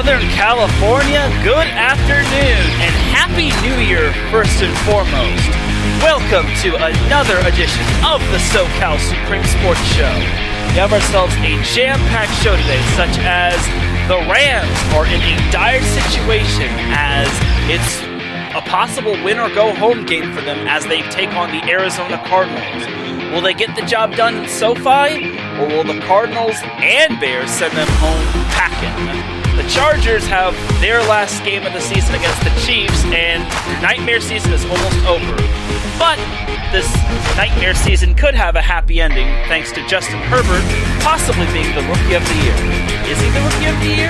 Southern California, good afternoon, and Happy New Year first and foremost. Welcome to another edition of the SoCal Supreme Sports Show. We have ourselves a jam-packed show today, such as the Rams are in a dire situation as it's a possible win-or-go-home game for them as they take on the Arizona Cardinals. Will they get the job done in SoFi, or will the Cardinals and Bears send them home packing? The Chargers have their last game of the season against the Chiefs, and nightmare season is almost over. But this nightmare season could have a happy ending thanks to Justin Herbert possibly being the Rookie of the Year. Is he the Rookie of the Year?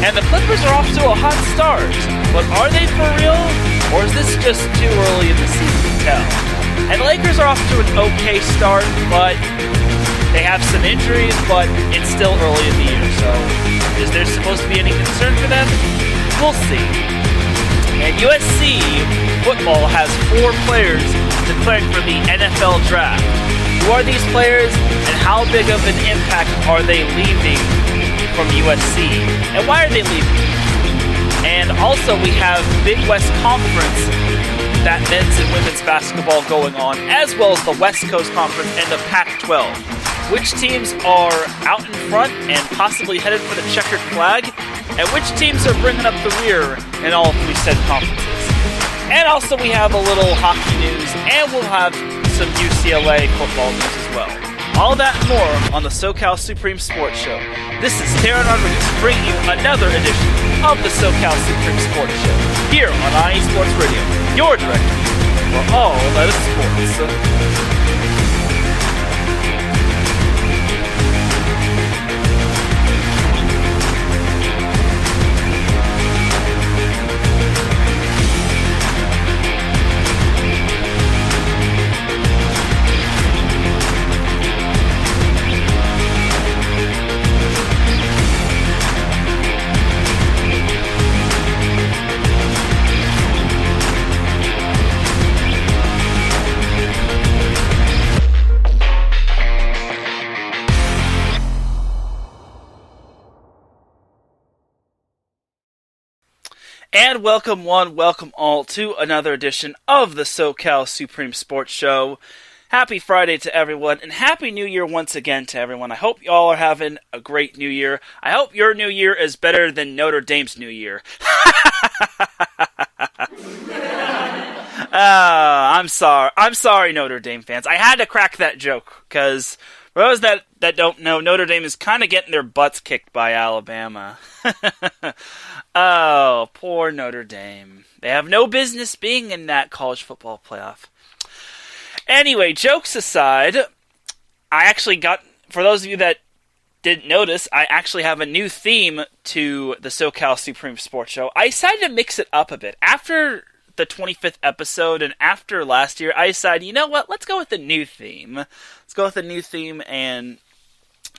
And the Clippers are off to a hot start. But are they for real? Or is this just too early in the season to tell? And the Lakers are off to an okay start, but they have some injuries, but it's still early in the year. So is there supposed to be any concern for them? We'll see. And USC football has 4 players declaring for the NFL draft. Who are these players, and how big of an impact are they leaving from USC? And why are they leaving? And also we have Big West Conference, that men's and women's basketball going on, as well as the West Coast Conference and the Pac-12. Which teams are out in front and possibly headed for the checkered flag, and which teams are bringing up the rear in all 3 said conferences. And also we have a little hockey news, and we'll have some UCLA football news as well. All that and more on the SoCal Supreme Sports Show. This is Teran Rodriguez bringing you another edition of the SoCal Supreme Sports Show here on IE Sports Radio, your director for all that is sports. And welcome one, welcome all to another edition of the SoCal Supreme Sports Show. Happy Friday to everyone, and Happy New Year once again to everyone. I hope you all are having a great New Year. I hope your New Year is better than Notre Dame's New Year. I'm sorry, Notre Dame fans. I had to crack that joke, because for those that don't know, Notre Dame is kind of getting their butts kicked by Alabama. Oh, poor Notre Dame. They have no business being in that college football playoff. Anyway, jokes aside, I actually got, for those of you that didn't notice, I actually have a new theme to the SoCal Supreme Sports Show. I decided to mix it up a bit. After the 25th episode and after last year, I decided, you know what, let's go with a new theme. Let's go with a new theme, and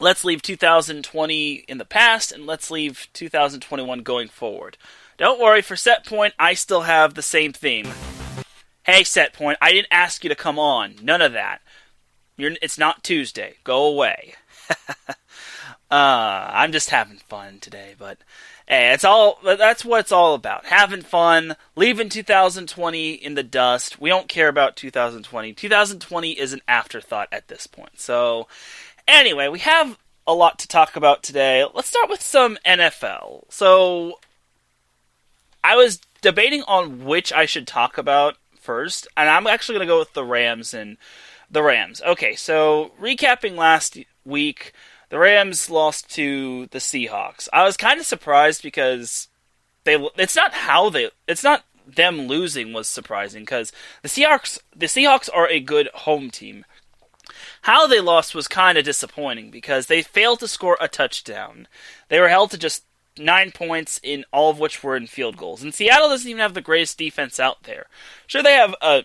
let's leave 2020 in the past, and let's leave 2021 going forward. Don't worry, for Set Point, I still have the same theme. Hey, Set Point, I didn't ask you to come on. None of that. It's not Tuesday. Go away. I'm just having fun today, but hey, that's what it's all about. Having fun, leaving 2020 in the dust. We don't care about 2020. 2020 is an afterthought at this point. So, anyway, we have a lot to talk about today. Let's start with some NFL. So, I was debating on which I should talk about first, and I'm actually going to go with the Rams and the Rams. Okay, so recapping last week, the Rams lost to the Seahawks. I was kind of surprised because it's not them losing was surprising, because the Seahawks are a good home team. How they lost was kind of disappointing because they failed to score a touchdown. They were held to just 9 points, in all of which were in field goals. And Seattle doesn't even have the greatest defense out there. Sure, they have an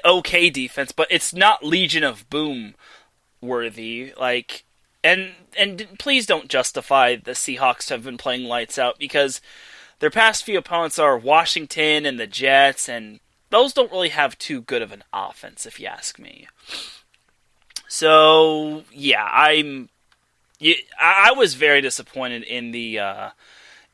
okay defense, but it's not Legion of Boom worthy. And please don't justify the Seahawks have been playing lights out, because their past few opponents are Washington and the Jets, and those don't really have too good of an offense, if you ask me. So, yeah, I was very disappointed in the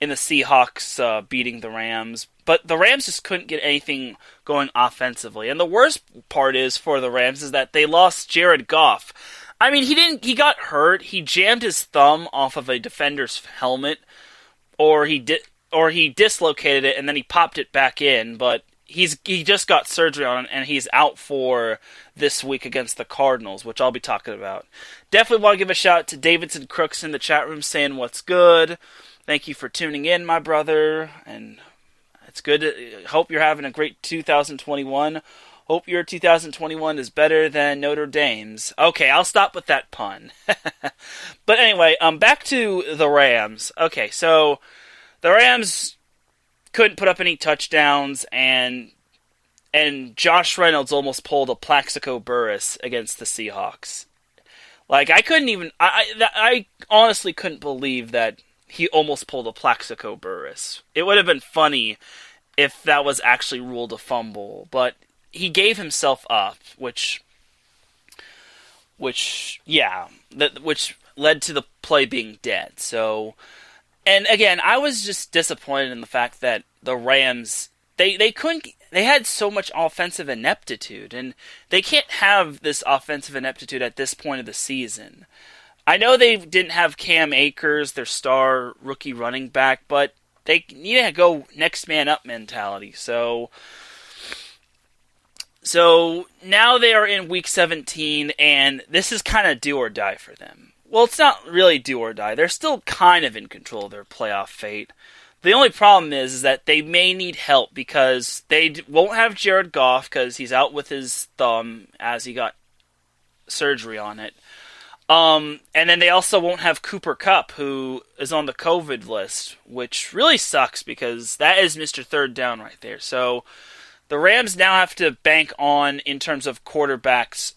in the Seahawks beating the Rams. But the Rams just couldn't get anything going offensively. And the worst part is for the Rams is that they lost Jared Goff. I mean, he got hurt. He jammed his thumb off of a defender's helmet, or he dislocated it and then he popped it back in, but he just got surgery on it and he's out for this week against the Cardinals, which I'll be talking about. Definitely want to give a shout out to Davidson Crooks in the chat room saying what's good. Thank you for tuning in, my brother, and it's good. Hope you're having a great 2021. Hope your 2021 is better than Notre Dame's. Okay, I'll stop with that pun. But anyway, back to the Rams. Okay, so the Rams couldn't put up any touchdowns, and Josh Reynolds almost pulled a Plaxico Burress against the Seahawks. Like, I honestly couldn't believe that he almost pulled a Plaxico Burress. It would have been funny if that was actually ruled a fumble, but he gave himself up, which led to the play being dead. So, and again, I was just disappointed in the fact that the Rams, they had so much offensive ineptitude, and they can't have this offensive ineptitude at this point of the season. I know they didn't have Cam Akers, their star rookie running back, but they need to go next man up mentality. So now they are in week 17, and this is kind of do or die for them. Well, it's not really do or die. They're still kind of in control of their playoff fate. The only problem is that they may need help because they won't have Jared Goff because he's out with his thumb as he got surgery on it. And then they also won't have Cooper Kupp, who is on the COVID list, which really sucks because that is Mr. Third Down right there. So the Rams now have to bank on, in terms of quarterbacks,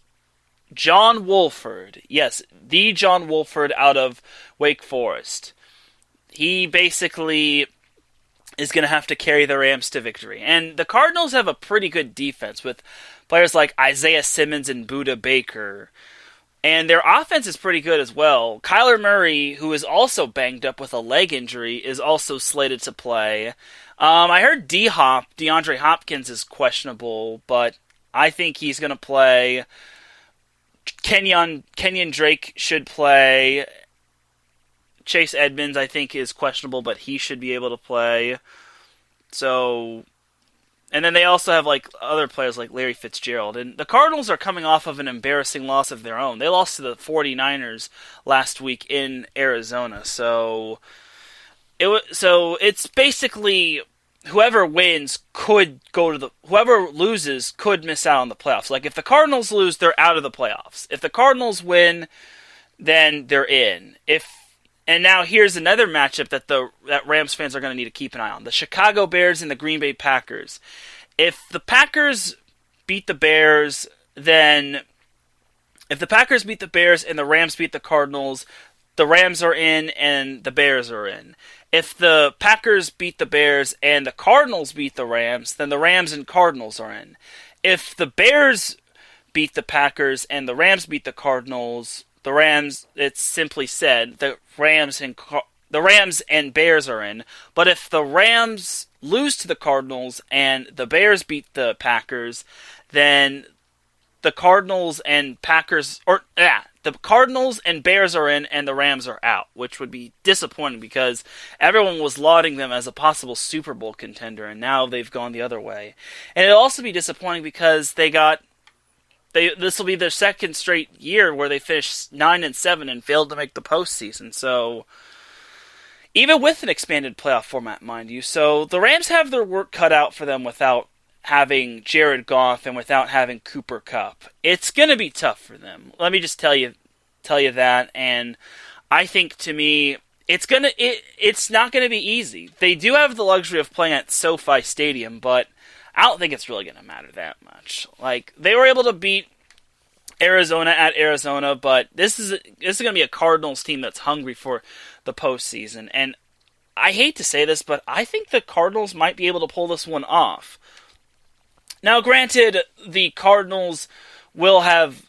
John Wolford. Yes, the John Wolford out of Wake Forest. He basically is going to have to carry the Rams to victory. And the Cardinals have a pretty good defense with players like Isaiah Simmons and Budda Baker. And their offense is pretty good as well. Kyler Murray, who is also banged up with a leg injury, is also slated to play. I heard DeAndre Hopkins is questionable, but I think he's going to play. Kenyon Drake should play. Chase Edmonds, I think, is questionable, but he should be able to play. So, and then they also have like other players like Larry Fitzgerald. And the Cardinals are coming off of an embarrassing loss of their own. They lost to the 49ers last week in Arizona. So it's basically whoever wins whoever loses could miss out on the playoffs. Like if the Cardinals lose, they're out of the playoffs. If the Cardinals win, then they're in. And now here's another matchup that Rams fans are going to need to keep an eye on. The Chicago Bears and the Green Bay Packers. If the Packers beat the Bears, then if the Packers beat the Bears and the Rams beat the Cardinals, the Rams are in and the Bears are in. If the Packers beat the Bears and the Cardinals beat the Rams, then the Rams and Cardinals are in. If the Bears beat the Packers and the Rams beat the Cardinals, the Rams, it's simply said, the Rams and Bears are in. But if the Rams lose to the Cardinals and the Bears beat the Packers, then the Cardinals and the Cardinals and Bears are in and the Rams are out, which would be disappointing because everyone was lauding them as a possible Super Bowl contender, and now they've gone the other way. And it'll also be disappointing because this will be their second straight year where they finished 9-7 and failed to make the postseason. So, even with an expanded playoff format, mind you, so the Rams have their work cut out for them without having Jared Goff and without having Cooper Kupp. It's going to be tough for them. Let me just tell you that. And I think, to me, it's not going to be easy. They do have the luxury of playing at SoFi Stadium, but I don't think it's really going to matter that much. Like, they were able to beat Arizona at Arizona, but this is going to be a Cardinals team that's hungry for the postseason. And I hate to say this, but I think the Cardinals might be able to pull this one off. Now, granted, the Cardinals will have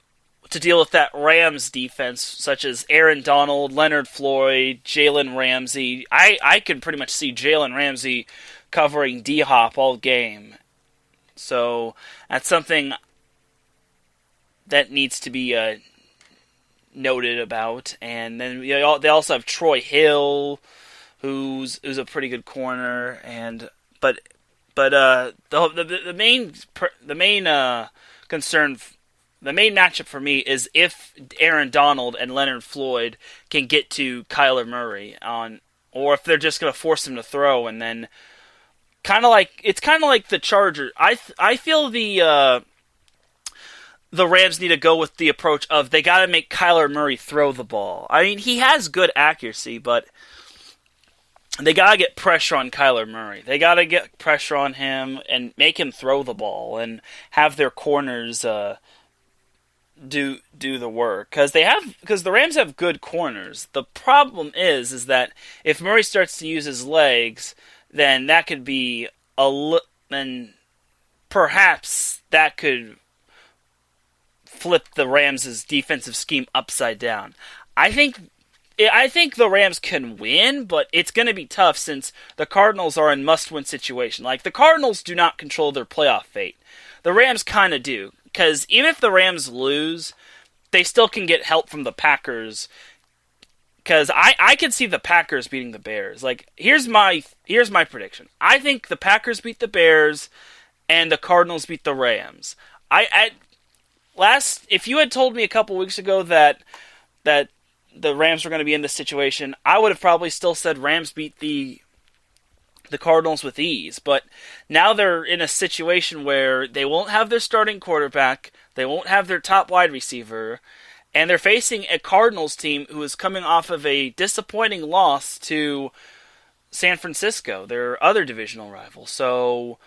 to deal with that Rams defense, such as Aaron Donald, Leonard Floyd, Jalen Ramsey. I can pretty much see Jalen Ramsey covering D-Hop all game. So that's something that needs to be noted about. And then they also have Troy Hill, who's a pretty good corner. But the main concern. The main matchup for me is if Aaron Donald and Leonard Floyd can get to Kyler Murray or if they're just going to force him to throw, and then it's kind of like the Chargers. I feel the Rams need to go with the approach of they got to make Kyler Murray throw the ball. I mean, he has good accuracy, but they got to get pressure on Kyler Murray. They got to get pressure on him and make him throw the ball and have their corners do the work, because the Rams have good corners. The problem is that if Murray starts to use his legs, then that could be then perhaps that could flip the Rams' defensive scheme upside down. I think the Rams can win, but it's going to be tough since the Cardinals are in must-win situation. Like, the Cardinals do not control their playoff fate. The Rams kind of do. Because even if the Rams lose, they still can get help from the Packers. Because I can see the Packers beating the Bears. Like, here's my prediction. I think the Packers beat the Bears, and the Cardinals beat the Rams. If you had told me a couple weeks ago that the Rams were going to be in this situation, I would have probably still said Rams beat the Cardinals with ease, but now they're in a situation where they won't have their starting quarterback, they won't have their top wide receiver, and they're facing a Cardinals team who is coming off of a disappointing loss to San Francisco, their other divisional rival. So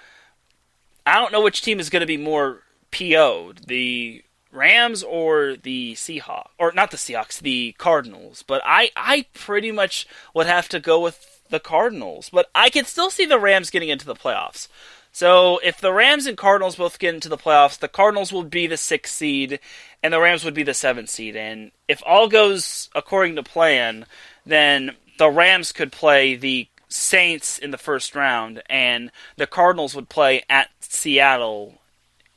I don't know which team is going to be more PO'd, the Rams or the Seahawks, or not the Seahawks, the Cardinals. But I pretty much would have to go with the Cardinals, but I can still see the Rams getting into the playoffs. So if the Rams and Cardinals both get into the playoffs, the Cardinals will be the 6th seed, and the Rams would be the 7th seed. And if all goes according to plan, then the Rams could play the Saints in the first round, and the Cardinals would play at Seattle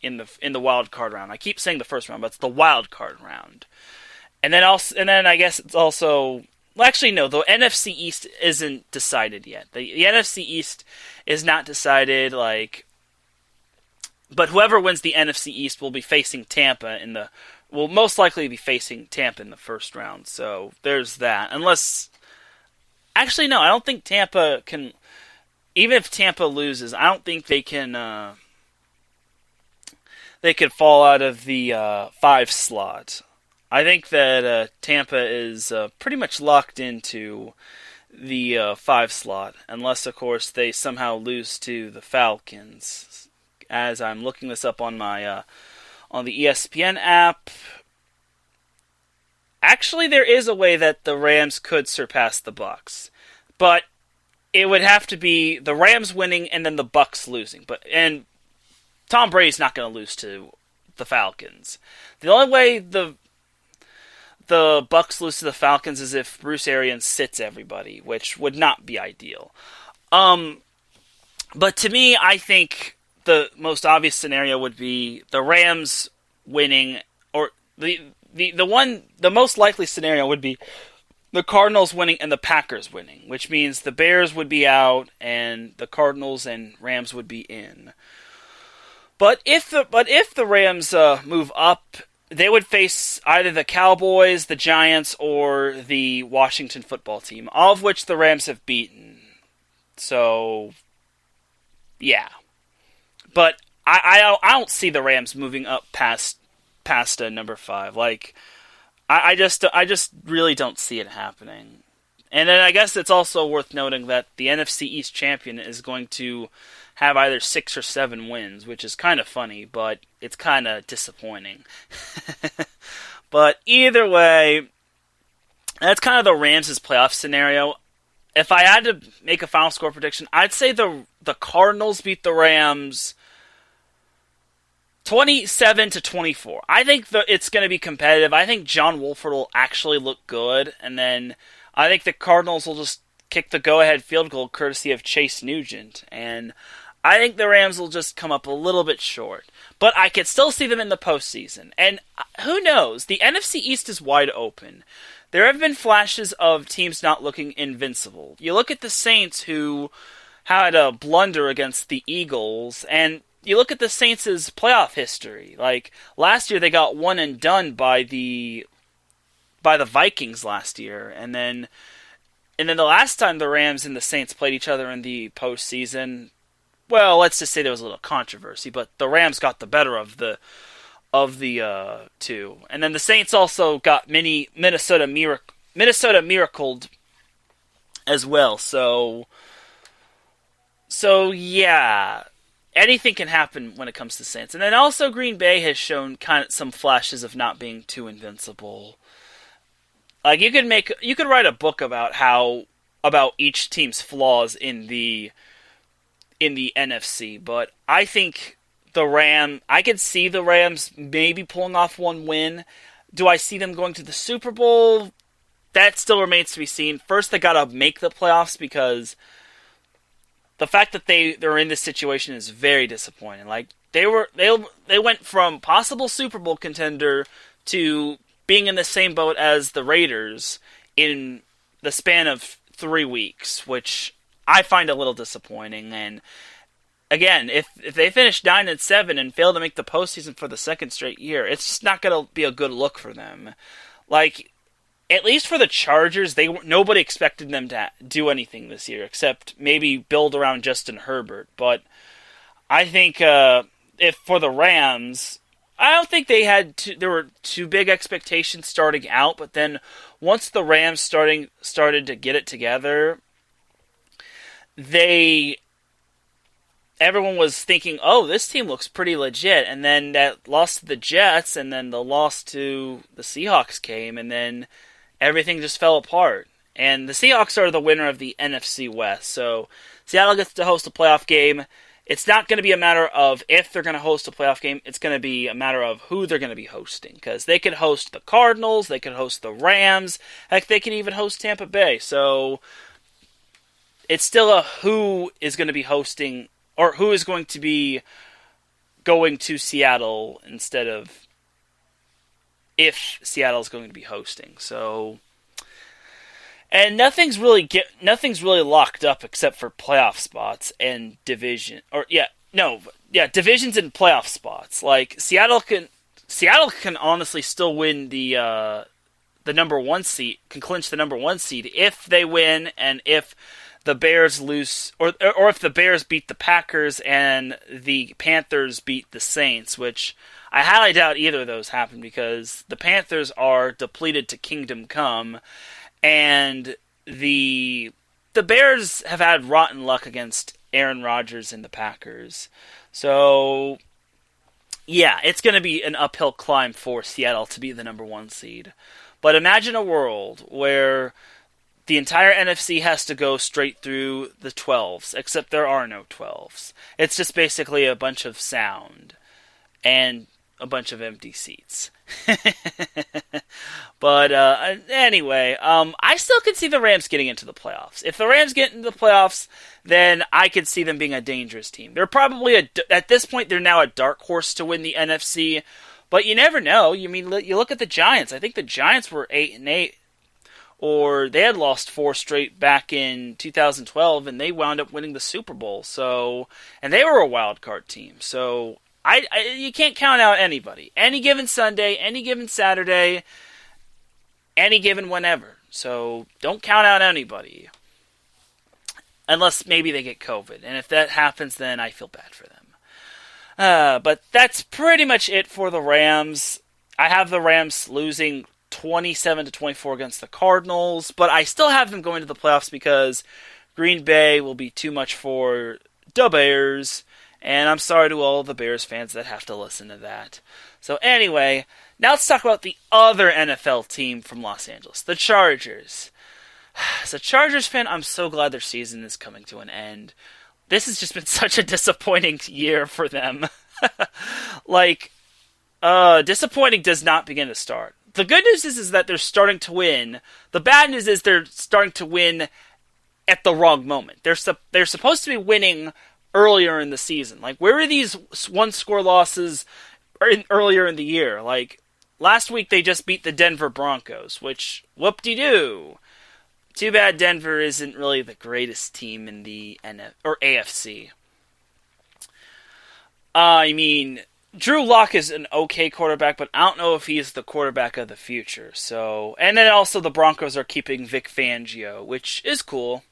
in the wild card round. I keep saying the first round, but it's the wild card round. And then I guess it's also. Well, actually, no. The NFC East isn't decided yet. The NFC East is not decided. But whoever wins the NFC East will be facing Tampa will most likely be facing Tampa in the first round. So there's that. Actually, no. I don't think Tampa can. Even if Tampa loses, I don't think they can. They could fall out of the 5 slot. I think that Tampa is pretty much locked into the 5 slot, unless, of course, they somehow lose to the Falcons. As I'm looking this up on my on the ESPN app, actually, there is a way that the Rams could surpass the Bucs, but it would have to be the Rams winning and then the Bucs losing. And Tom Brady's not going to lose to the Falcons. The only way the Bucs lose to the Falcons is if Bruce Arians sits everybody, which would not be ideal. But to me, I think the most obvious scenario would be the Rams winning, or the most likely scenario would be the Cardinals winning and the Packers winning, which means the Bears would be out and the Cardinals and Rams would be in. But if the Rams move up, they would face either the Cowboys, the Giants, or the Washington football team, all of which the Rams have beaten. So, yeah. But I don't see the Rams moving up past number 5. I just really don't see it happening. And then I guess it's also worth noting that the NFC East champion is going to have either 6 or 7 wins, which is kind of funny, but it's kind of disappointing. But either way, that's kind of the Rams' playoff scenario. If I had to make a final score prediction, I'd say the Cardinals beat the Rams 27-24. I think it's going to be competitive. I think John Wolford will actually look good, and then I think the Cardinals will just kick the go-ahead field goal courtesy of Chase Nugent, and I think the Rams will just come up a little bit short. But I could still see them in the postseason, and who knows? The NFC East is wide open. There have been flashes of teams not looking invincible. You look at the Saints, who had a blunder against the Eagles, and you look at the Saints' playoff history. Like, last year they got one and done by the Vikings last year, and then the last time the Rams and the Saints played each other in the postseason, well, let's just say there was a little controversy, but the Rams got the better of the two. And then the Saints also got Minnesota miracled as well. So yeah, anything can happen when it comes to Saints. And then also Green Bay has shown kind of some flashes of not being too invincible. Like, you could write a book about each team's flaws in the NFC, but I think I could see the Rams maybe pulling off one win. Do I see them going to the Super Bowl? That still remains to be seen. First, they gotta make the playoffs, because the fact that they're in this situation is very disappointing. Like, they went from possible Super Bowl contender to being in the same boat as the Raiders in the span of 3 weeks, which I find a little disappointing. And again, if they finish 9-7 and fail to make the postseason for the second straight year, it's just not going to be a good look for them. Like, at least for the Chargers, nobody expected them to do anything this year, except maybe build around Justin Herbert. But I think if for the Rams, I don't think there were too big expectations starting out, but then once the Rams started to get it together, everyone was thinking, oh, this team looks pretty legit. And then that loss to the Jets, and then the loss to the Seahawks came, and then everything just fell apart. And the Seahawks are the winner of the NFC West. So Seattle gets to host a playoff game. It's not going to be a matter of if they're going to host a playoff game. It's going to be a matter of who they're going to be hosting. Because they could host the Cardinals, they could host the Rams, heck, they could even host Tampa Bay. So it's still a who is going to be hosting, or who is going to be going to Seattle instead of if Seattle is going to be hosting. So, and nothing's really locked up except for playoff spots and divisions and playoff spots. Like, Seattle can honestly still win the number one seed, can clinch the number one seed if they win, and if the Bears lose, or if the Bears beat the Packers and the Panthers beat the Saints, which I highly doubt either of those happen, because the Panthers are depleted to kingdom come, and the Bears have had rotten luck against Aaron Rodgers and the Packers. So, yeah, it's going to be an uphill climb for Seattle to be the number one seed. But imagine a world where the entire NFC has to go straight through the 12s, except there are no 12s. It's just basically a bunch of sound and a bunch of empty seats. But anyway, I still could see the Rams getting into the playoffs. If the Rams get into the playoffs, then I could see them being a dangerous team. They're probably, at this point, they're now a dark horse to win the NFC, but you never know. You look at the Giants. I think the Giants were 8-8. Or they had lost 4 straight back in 2012, and they wound up winning the Super Bowl. So, and they were a wild card team. So, you can't count out anybody. Any given Sunday, any given Saturday, any given whenever. So, don't count out anybody. Unless maybe they get COVID. And if that happens, then I feel bad for them. But that's pretty much it for the Rams. I have the Rams losing 27-24 against the Cardinals, but I still have them going to the playoffs because Green Bay will be too much for the Bears, and I'm sorry to all the Bears fans that have to listen to that. So anyway, now let's talk about the other NFL team from Los Angeles, the Chargers. As a Chargers fan, I'm so glad their season is coming to an end. This has just been such a disappointing year for them. Like, disappointing does not begin to start. The good news is that they're starting to win. The bad news is they're starting to win at the wrong moment. They're supposed to be winning earlier in the season. Like, where were these one-score losses earlier in the year? Like, last week they just beat the Denver Broncos, which, whoop-de-doo. Too bad Denver isn't really the greatest team in the AFC. I mean, Drew Lock is an okay quarterback, but I don't know if he is the quarterback of the future. So, and then also the Broncos are keeping Vic Fangio, which is cool.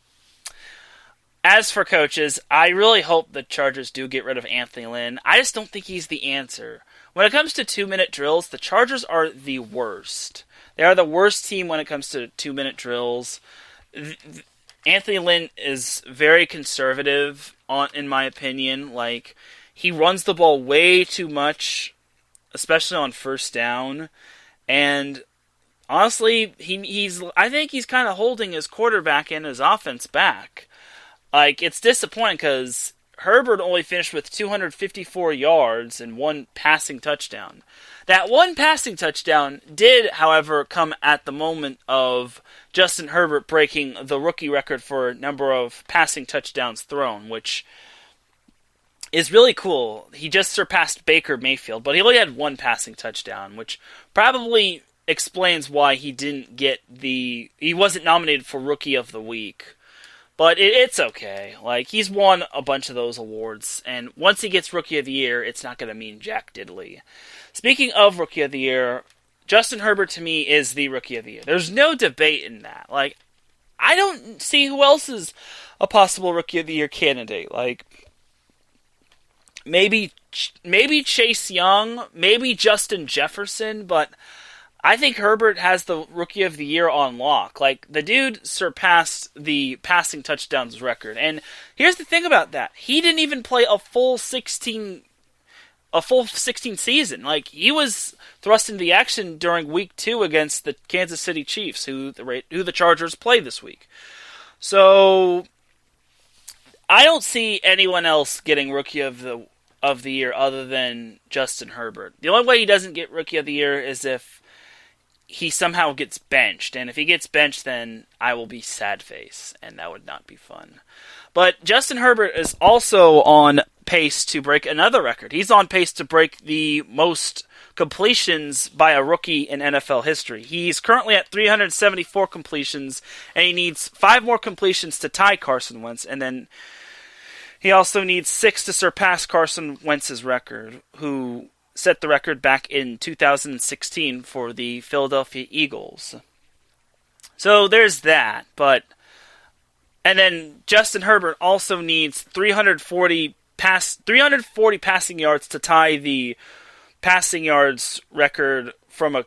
As for coaches, I really hope the Chargers do get rid of Anthony Lynn. I just don't think he's the answer. When it comes to 2-minute drills, the Chargers are the worst. They are the worst team when it comes to 2-minute drills. Anthony Lynn is very conservative, in my opinion. Like, he runs the ball way too much, especially on first down. And honestly, I think he's kind of holding his quarterback and his offense back. Like, it's disappointing because Herbert only finished with 254 yards and 1 passing touchdown. That 1 passing touchdown did, however, come at the moment of Justin Herbert breaking the rookie record for number of passing touchdowns thrown, which is really cool. He just surpassed Baker Mayfield, but he only had 1 passing touchdown, which probably explains why he wasn't nominated for Rookie of the Week. But it's okay. Like, he's won a bunch of those awards, and once he gets Rookie of the Year, it's not going to mean jack diddly. Speaking of Rookie of the Year, Justin Herbert to me is the Rookie of the Year. There's no debate in that. Like, I don't see who else is a possible Rookie of the Year candidate. Like, maybe Chase Young, maybe Justin Jefferson, but I think Herbert has the Rookie of the Year on lock. Like, the dude surpassed the passing touchdowns record. And here's the thing about that. He didn't even play a full 16 season. Like, he was thrust into the action during week 2 against the Kansas City Chiefs, who the Chargers play this week. So, I don't see anyone else getting Rookie of the Year other than Justin Herbert. The only way he doesn't get Rookie of the Year is if he somehow gets benched, and if he gets benched, then I will be sad face, and that would not be fun. But Justin Herbert is also on pace to break another record. He's on pace to break the most completions by a rookie in NFL history. He's currently at 374 completions, and he needs 5 more completions to tie Carson Wentz, and then he also needs 6 to surpass Carson Wentz's record, who set the record back in 2016 for the Philadelphia Eagles. So there's that, and then Justin Herbert also needs 340 passing yards to tie the passing yards record from a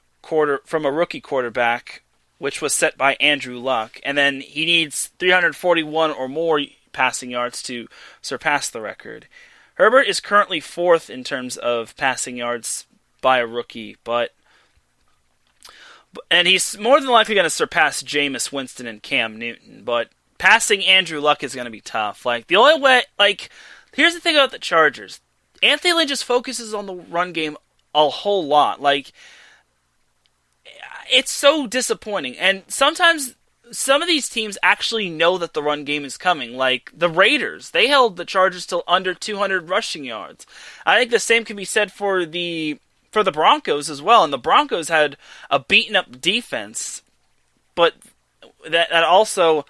rookie quarterback, which was set by Andrew Luck, and then he needs 341 or more passing yards to surpass the record. Herbert is currently 4th in terms of passing yards by a rookie, and he's more than likely going to surpass Jameis Winston and Cam Newton, but passing Andrew Luck is going to be tough. Like, the only way, here's the thing about the Chargers. Anthony Lynn just focuses on the run game a whole lot. Like, it's so disappointing, and sometimes some of these teams actually know that the run game is coming. Like the Raiders, they held the Chargers till under 200 rushing yards. I think the same can be said for the Broncos as well. And the Broncos had a beaten up defense, but that also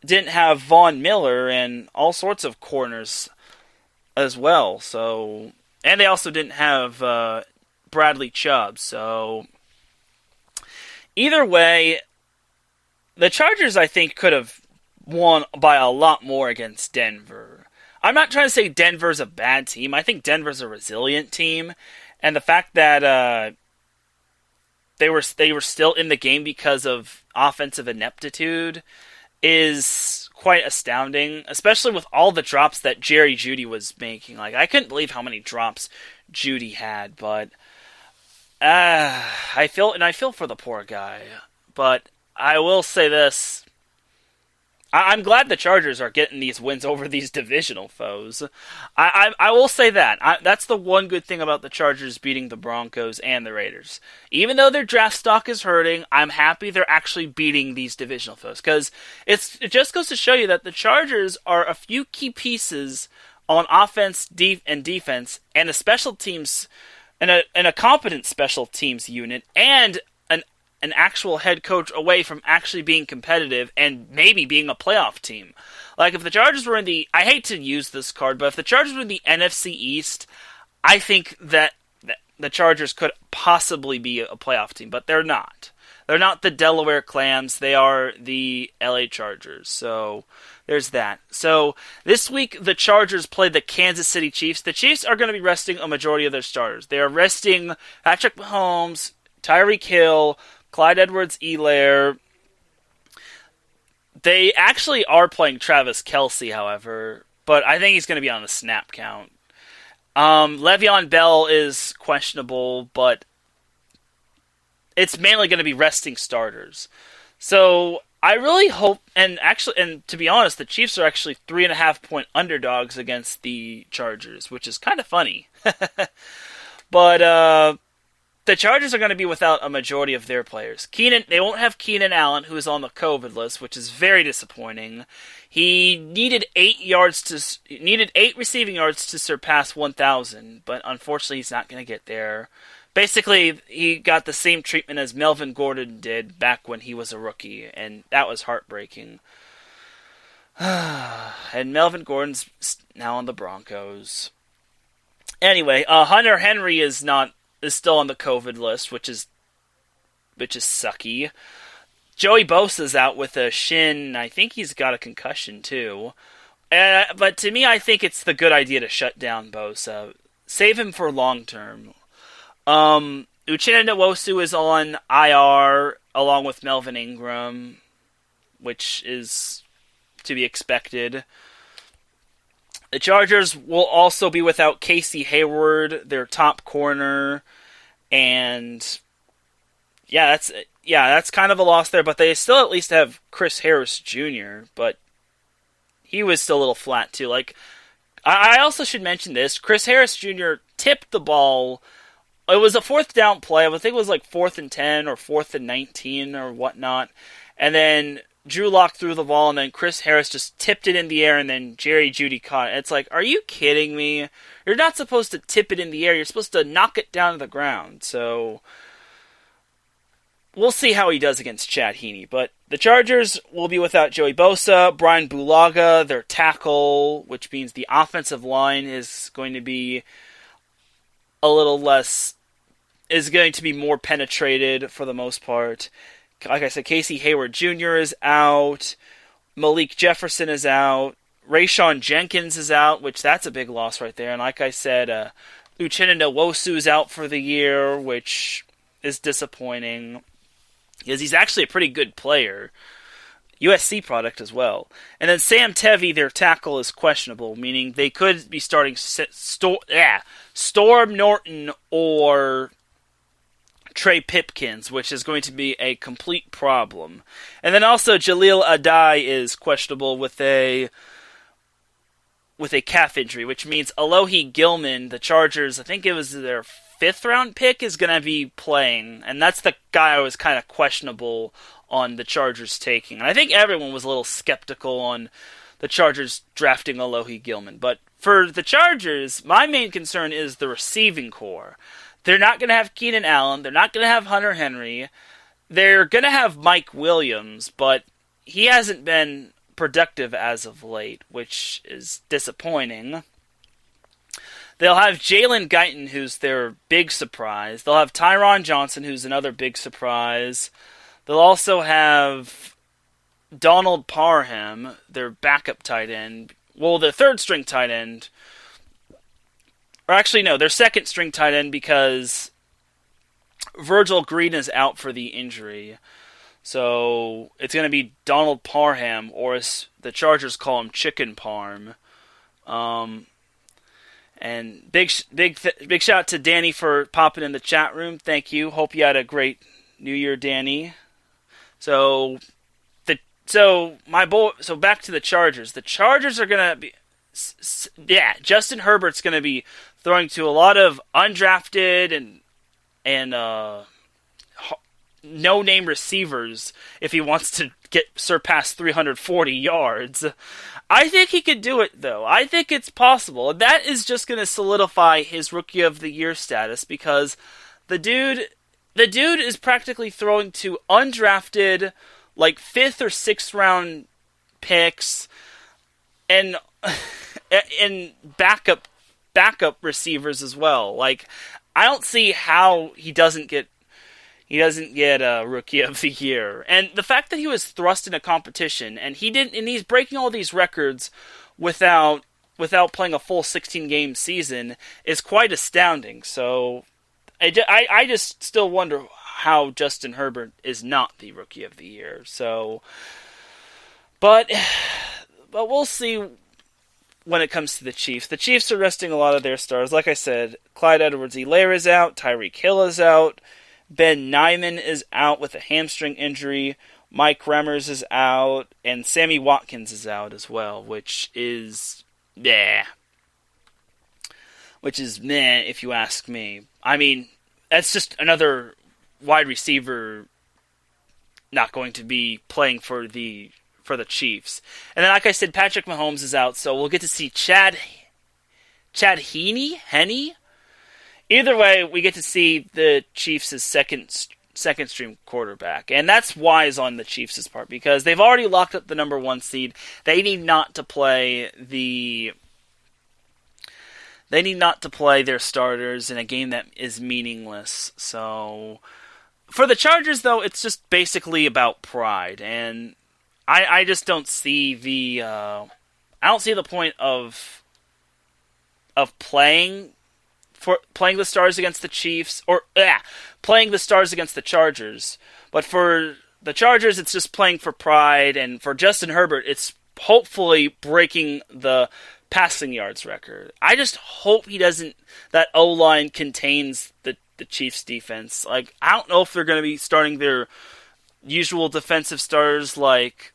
didn't have Von Miller and all sorts of corners as well. So, and they also didn't have Bradley Chubb. So either way, the Chargers, I think, could have won by a lot more against Denver. I'm not trying to say Denver's a bad team. I think Denver's a resilient team. And the fact that they were still in the game because of offensive ineptitude is quite astounding, especially with all the drops that Jerry Jeudy was making. Like, I couldn't believe how many drops Jeudy had, but I feel for the poor guy. But I will say this. I'm glad the Chargers are getting these wins over these divisional foes. I will say that. That's the one good thing about the Chargers beating the Broncos and the Raiders. Even though their draft stock is hurting, I'm happy they're actually beating these divisional foes. Because it just goes to show you that the Chargers are a few key pieces on offense and defense, and a special teams, and a competent special teams unit, and an actual head coach away from actually being competitive and maybe being a playoff team. Like, if the Chargers were in the... I hate to use this card, but if the Chargers were in the NFC East, I think that the Chargers could possibly be a playoff team, but they're not. They're not the Delaware Clams. They are the LA Chargers. So there's that. So this week, the Chargers play the Kansas City Chiefs. The Chiefs are going to be resting a majority of their starters. They are resting Patrick Mahomes, Tyreek Hill, Clyde Edwards-Helaire. They actually are playing Travis Kelce, however, but I think he's going to be on the snap count. Le'Veon Bell is questionable, but it's mainly going to be resting starters. So I really hope, and to be honest, the Chiefs are actually 3.5-point underdogs against the Chargers, which is kind of funny. But the Chargers are going to be without a majority of their players. They won't have Keenan Allen, who is on the COVID list, which is very disappointing. He needed 8 receiving yards to surpass 1,000, but unfortunately he's not going to get there. Basically, he got the same treatment as Melvin Gordon did back when he was a rookie, and that was heartbreaking. And Melvin Gordon's now on the Broncos. Anyway, Hunter Henry is still on the COVID list, which is sucky. Joey Bosa's out with a shin. I think he's got a concussion too. But to me, I think it's the good idea to shut down Bosa. Save him for long term. Uchenna Nwosu is on IR along with Melvin Ingram, which is to be expected. The Chargers will also be without Casey Hayward, their top corner, and that's kind of a loss there. But they still at least have Chris Harris Jr., but he was still a little flat too. Like, I also should mention this: Chris Harris Jr. tipped the ball. It was a 4th down play. I think it was like 4th and 10 or 4th and 19 or whatnot, and then Drew Lock threw the ball, and then Chris Harris just tipped it in the air, and then Jerry Jeudy caught it. It's like, are you kidding me? You're not supposed to tip it in the air. You're supposed to knock it down to the ground. So we'll see how he does against Chad Heaney. But the Chargers will be without Joey Bosa, Brian Bulaga, their tackle, which means the offensive line is going to be more penetrated for the most part. Like I said, Casey Hayward Jr. is out. Malik Jefferson is out. Rayshawn Jenkins is out, which that's a big loss right there. And like I said, Uchenna Nwosu is out for the year, which is disappointing, because he's actually a pretty good player. USC product as well. And then Sam Tevi, their tackle, is questionable, meaning they could be starting Storm Norton or Trey Pipkins, which is going to be a complete problem. And then also Jaleel Adai is questionable with a calf injury, which means Alohi Gilman, the Chargers, I think it was their 5th round pick, is going to be playing. And that's the guy I was kind of questionable on the Chargers taking. And I think everyone was a little skeptical on the Chargers drafting Alohi Gilman. But for the Chargers, my main concern is the receiving core. They're not going to have Keenan Allen. They're not going to have Hunter Henry. They're going to have Mike Williams, but he hasn't been productive as of late, which is disappointing. They'll have Jalen Guyton, who's their big surprise. They'll have Tyron Johnson, who's another big surprise. They'll also have Donald Parham, their backup tight end. Well, their 3rd-string tight end. Or actually, no, their 2nd-string tight end, because Virgil Green is out for the injury. So it's going to be Donald Parham, or as the Chargers call him, Chicken Parm. And big shout out to Danny for popping in the chat room. Thank you. Hope you had a great New Year, Danny. So So back to the Chargers. The Chargers are gonna be, Justin Herbert's gonna be throwing to a lot of undrafted and no-name receivers if he wants to surpass 340 yards. I think he could do it, though. I think it's possible. And that is just going to solidify his Rookie of the Year status because the dude is practically throwing to undrafted, like 5th or 6th round picks and backup receivers as well. Like, I don't see how he doesn't get a Rookie of the Year. And the fact that he was thrust in a competition and he's breaking all these records without playing a full 16-game season is quite astounding. So I just still wonder how Justin Herbert is not the Rookie of the Year. So, but we'll see when it comes to the Chiefs. The Chiefs are resting a lot of their stars. Like I said, Clyde Edwards-Helaire is out, Tyreek Hill is out, Ben Nyman is out with a hamstring injury. Mike Remmers is out. And Sammy Watkins is out as well, which is meh, if you ask me. I mean, that's just another wide receiver not going to be playing for the Chiefs. And then, like I said, Patrick Mahomes is out, so we'll get to see Chad Henne? Either way, we get to see the Chiefs' second string quarterback. And that's wise on the Chiefs' part because they've already locked up the number 1 seed. They need not to play their starters in a game that is meaningless. So for the Chargers, though, it's just basically about pride. And I just don't see the point of playing the Stars against the Chiefs, or playing the Stars against the Chargers. But for the Chargers, it's just playing for pride, and for Justin Herbert, it's hopefully breaking the passing yards record. I just hope that O-line contains the Chiefs defense. Like, I don't know if they're going to be starting their usual defensive starters like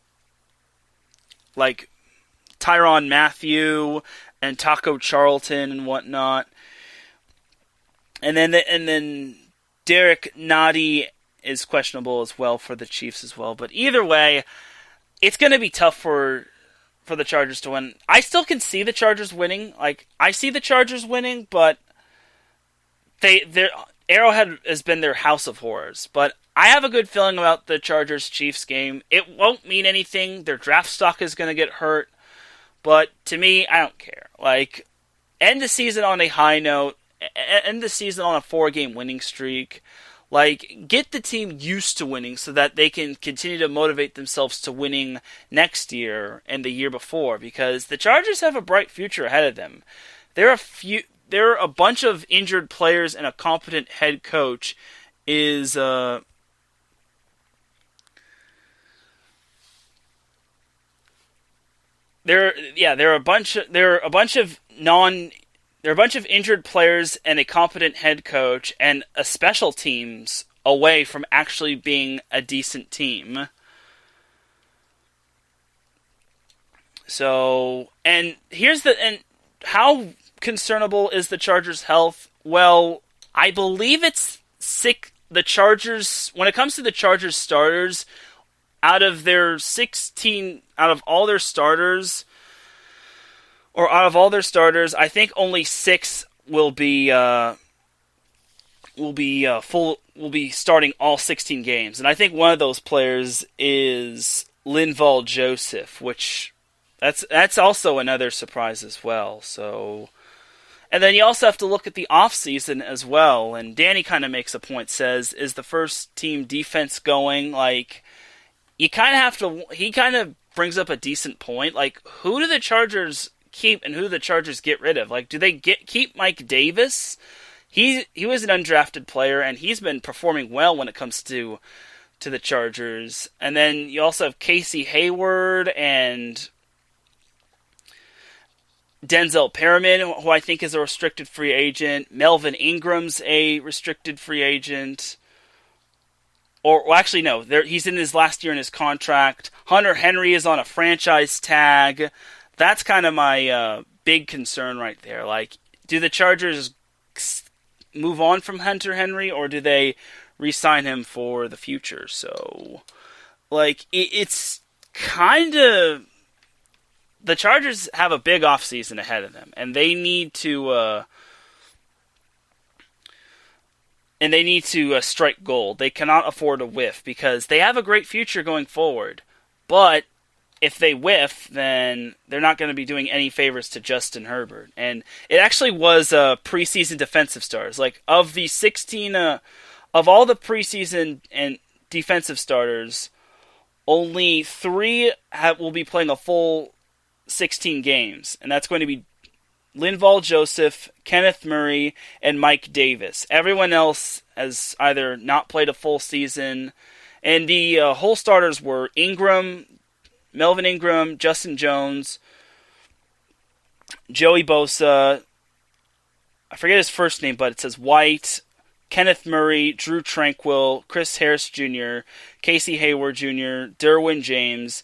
Tyrann Mathieu and Taco Charlton and whatnot. And then Derek Noddy is questionable as well for the Chiefs as well. But either way, it's going to be tough for the Chargers to win. I still can see the Chargers winning. Like, I see the Chargers winning, but their Arrowhead has been their house of horrors. But I have a good feeling about the Chargers-Chiefs game. It won't mean anything. Their draft stock is going to get hurt. But to me, I don't care. Like, end the season on a high note. End the season on a 4-game winning streak. Like, get the team used to winning so that they can continue to motivate themselves to winning next year and the year before. Because the Chargers have a bright future ahead of them. There are a bunch of injured players and a competent head coach. There are a bunch of injured players and a competent head coach and a special teams away from actually being a decent team. So, and how concernable is the Chargers' health? Well, I believe it's sick. The Chargers, when it comes to the Chargers starters, out of all their starters, I think only 6 will be starting all 16 games, and I think one of those players is Linval Joseph, which that's also another surprise as well. So, and then you also have to look at the offseason as well. And Danny kind of makes a point, says, is the first team defense going? Like, you kind of have to. He kind of brings up a decent point. Like, who do the Chargers keep and who do the Chargers get rid of? Like, do they keep Mike Davis? He was an undrafted player, and he's been performing well when it comes to the Chargers. And then you also have Casey Hayward and Denzel Perriman, who I think is a restricted free agent. Melvin Ingram's a restricted free agent. Or actually, no, he's in his last year in his contract. Hunter Henry is on a franchise tag. That's kind of my big concern right there. Like, do the Chargers move on from Hunter Henry, or do they re-sign him for the future? So, like, it's kind of... The Chargers have a big offseason ahead of them, and they need to... strike gold. They cannot afford a whiff because they have a great future going forward. But if they whiff, then they're not going to be doing any favors to Justin Herbert. And it actually was preseason defensive stars. Like, of the 16, of all the preseason and defensive starters, only 3 will be playing a full 16 games. And that's going to be Linval Joseph, Kenneth Murray, and Mike Davis. Everyone else has either not played a full season. And the whole starters were Melvin Ingram, Justin Jones, Joey Bosa, I forget his first name, but it says White, Kenneth Murray, Drew Tranquill, Chris Harris Jr., Casey Hayward Jr., Derwin James,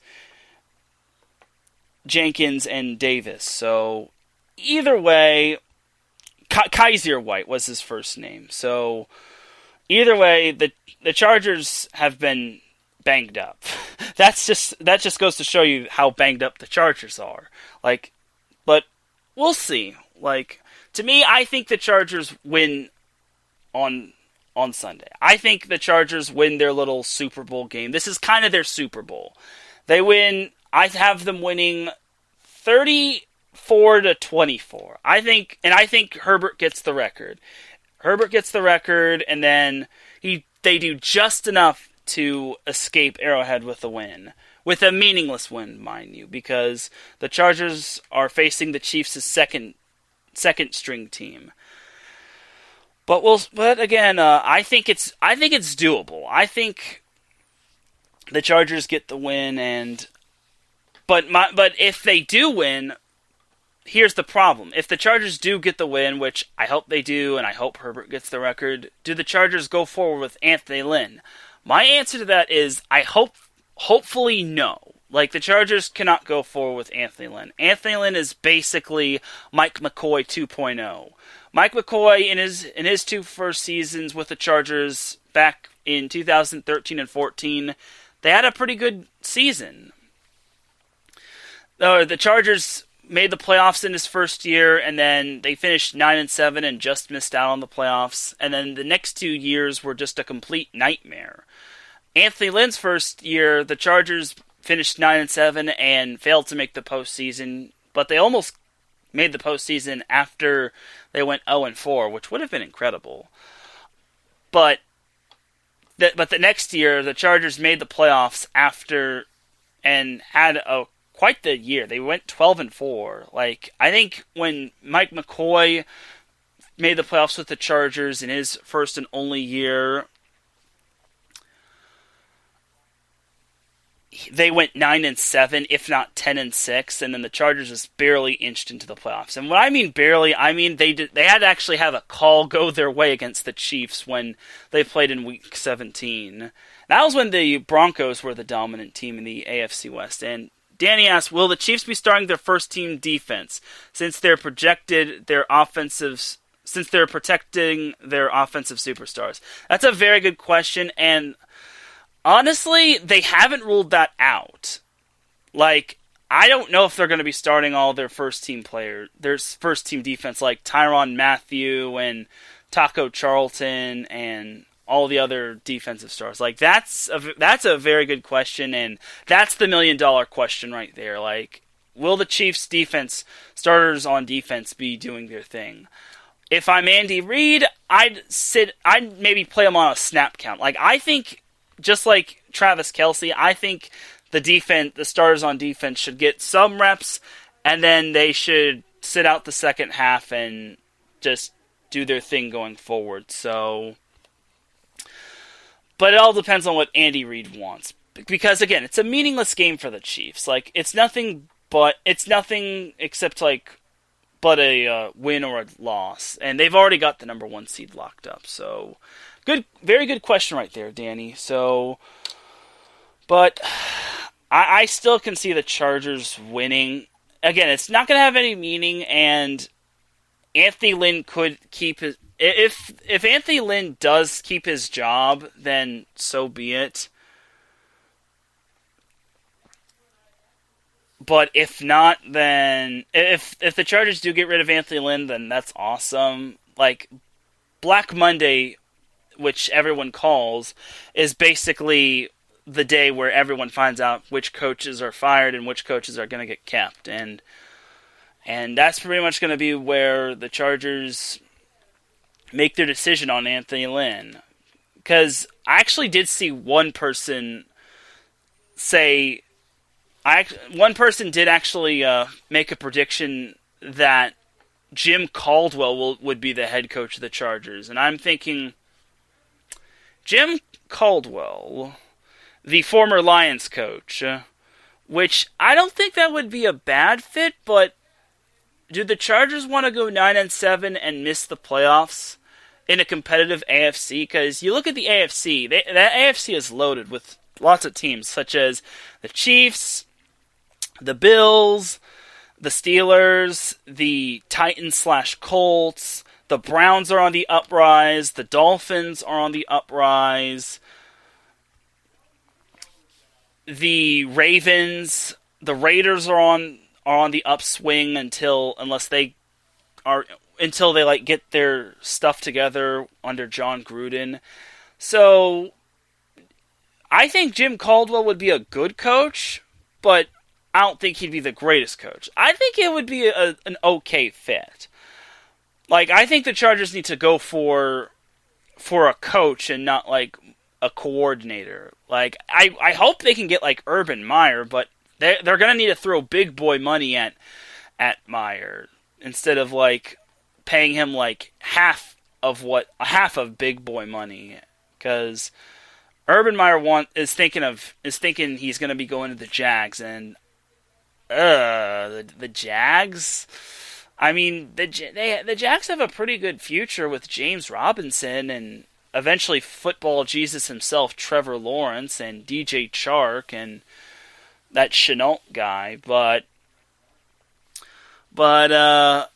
Jenkins, and Davis. So, either way, Kaiser White was his first name. So, either way, the Chargers have been banged up. That just goes to show you how banged up the Chargers are. Like, but we'll see. Like, to me, I think the Chargers win on Sunday. I think the Chargers win their little Super Bowl game. This is kind of their Super Bowl. They win. I have them winning 34-24. I think Herbert gets the record. Herbert gets the record, and then they do just enough to escape Arrowhead with a win. With a meaningless win, mind you, because the Chargers are facing the Chiefs' second string team. But again, I think it's doable. I think the Chargers get the win, but if they do win, here's the problem. If the Chargers do get the win, which I hope they do, and I hope Herbert gets the record, do the Chargers go forward with Anthony Lynn? My answer to that is hopefully no. Like, the Chargers cannot go forward with Anthony Lynn. Anthony Lynn is basically Mike McCoy 2.0. Mike McCoy, in his 2 first seasons with the Chargers back in 2013 and 14, they had a pretty good season. The Chargers made the playoffs in his first year, and then they finished 9-7 and just missed out on the playoffs. And then the next 2 years were just a complete nightmare. Anthony Lynn's first year, the Chargers finished 9-7 and failed to make the postseason, but they almost made the postseason after they went 0-4, which would have been incredible. But the next year, the Chargers made the playoffs after and had quite the year. They went 12-4. Like, I think when Mike McCoy made the playoffs with the Chargers in his first and only year, they went 9-7, if not 10-6, and then the Chargers just barely inched into the playoffs. And when I mean barely, I mean they had to actually have a call go their way against the Chiefs when they played in Week 17. That was when the Broncos were the dominant team in the AFC West. And Danny asks, will the Chiefs be starting their first team defense since they're protecting their offensive superstars? That's a very good question, and honestly, they haven't ruled that out. Like, I don't know if they're going to be starting all their first team defense, like Tyrann Mathieu and Taco Charlton and all the other defensive stars. Like, that's a very good question, and that's the $1 million question right there. Like, will the Chiefs starters on defense be doing their thing? If I'm Andy Reid, I'd maybe play them on a snap count. Like, I think, just like Travis Kelce, I think the starters on defense should get some reps, and then they should sit out the second half and just do their thing going forward. So, but it all depends on what Andy Reid wants. Because again, it's a meaningless game for the Chiefs. Like, it's nothing except but a win or a loss, and they've already got the number 1 seed locked up. So, good, very good question right there, Danny. So, but I still can see the Chargers winning. Again, it's not going to have any meaning, and Anthony Lynn could keep his... If Anthony Lynn does keep his job, then so be it. But if not, then... If the Chargers do get rid of Anthony Lynn, then that's awesome. Like, Black Monday, which everyone calls, is basically the day where everyone finds out which coaches are fired and which coaches are going to get kept. And that's pretty much going to be where the Chargers make their decision on Anthony Lynn. Because I actually did see one person say... one person did actually make a prediction that Jim Caldwell would be the head coach of the Chargers. And I'm thinking, Jim Caldwell, the former Lions coach, which I don't think that would be a bad fit, but do the Chargers want to go 9-7 and miss the playoffs in a competitive AFC? Because you look at the AFC, that AFC is loaded with lots of teams, such as the Chiefs, the Bills, the Steelers, the Titans/Colts, the Browns are on the uprise, the Dolphins are on the uprise, the Ravens, the Raiders are on the upswing until they get their stuff together under John Gruden. So I think Jim Caldwell would be a good coach, but I don't think he'd be the greatest coach. I think it would be an okay fit. Like, I think the Chargers need to go for a coach and not, like, a coordinator. Like, I hope they can get, like, Urban Meyer, but they're going to need to throw big boy money at Meyer instead of, like, paying him, like, half of big boy money. Because Urban Meyer is thinking he's going to be going to the Jags, and the Jags. I mean, the Jags have a pretty good future with James Robinson and eventually football Jesus himself, Trevor Lawrence, and DJ Chark and that Chenault guy. But we'll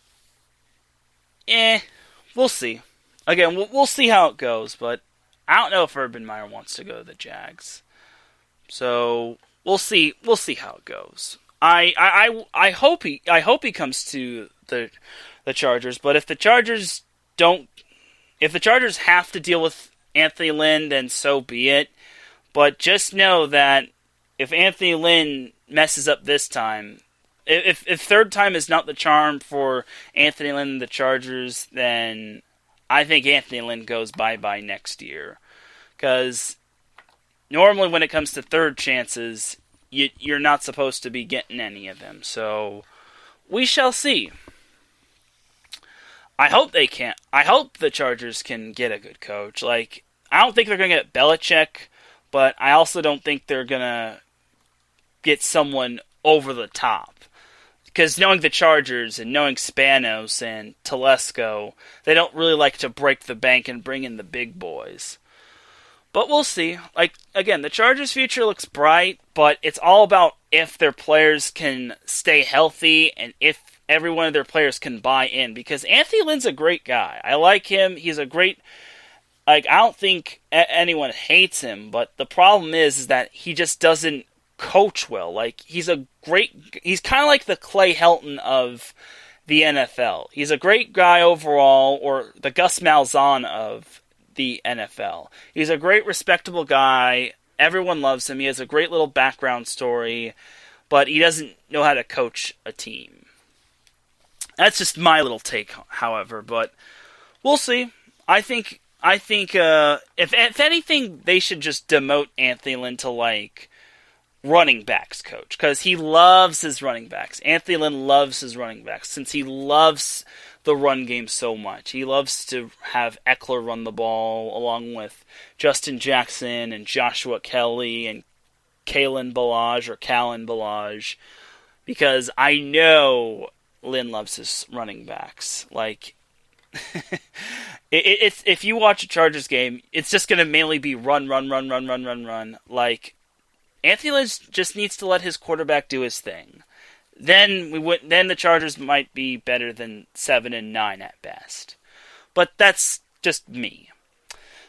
see. Again, we'll see how it goes. But I don't know if Urban Meyer wants to go to the Jags. So we'll see. We'll see how it goes. I hope he comes to the Chargers, but if the Chargers have to deal with Anthony Lynn, then so be it. But just know that if Anthony Lynn messes up this time, if third time is not the charm for Anthony Lynn and the Chargers, then I think Anthony Lynn goes bye-bye next year. Because normally when it comes to third chances, you're not supposed to be getting any of them. So we shall see. I hope the Chargers can get a good coach. Like, I don't think they're going to get Belichick, but I also don't think they're going to get someone over the top. Because knowing the Chargers and knowing Spanos and Telesco, they don't really like to break the bank and bring in the big boys. But we'll see. Like, again, the Chargers' future looks bright, but it's all about if their players can stay healthy and if every one of their players can buy in. Because Anthony Lynn's a great guy. I like him. He's a great... Like, I don't think anyone hates him, but the problem is that he just doesn't coach well. Like, he's kind of like the Clay Helton of the NFL. He's a great guy overall, or the Gus Malzahn of the NFL. He's a great, respectable guy. Everyone loves him. He has a great little background story, but he doesn't know how to coach a team. That's just my little take, however, but we'll see. I think if anything, they should just demote Anthony Lynn to, like, running backs coach, because he loves his running backs. Anthony Lynn loves his running backs, since he loves the run game so much. He loves to have Eckler run the ball, along with Justin Jackson and Joshua Kelly and Kalen Ballage, because I know Lynn loves his running backs. Like, It's if you watch a Chargers game, it's just going to mainly be run. Like, Anthony Lynch just needs to let his quarterback do his thing. Then the Chargers might be better than 7-9 at best. But that's just me.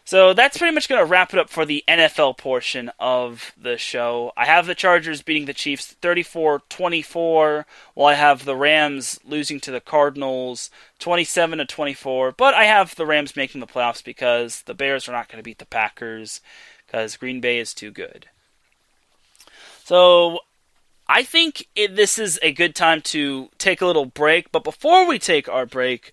So that's pretty much going to wrap it up for the NFL portion of the show. I have the Chargers beating the Chiefs 34-24, while I have the Rams losing to the Cardinals 27-24. But I have the Rams making the playoffs because the Bears are not going to beat the Packers because Green Bay is too good. So I think this is a good time to take a little break. But before we take our break,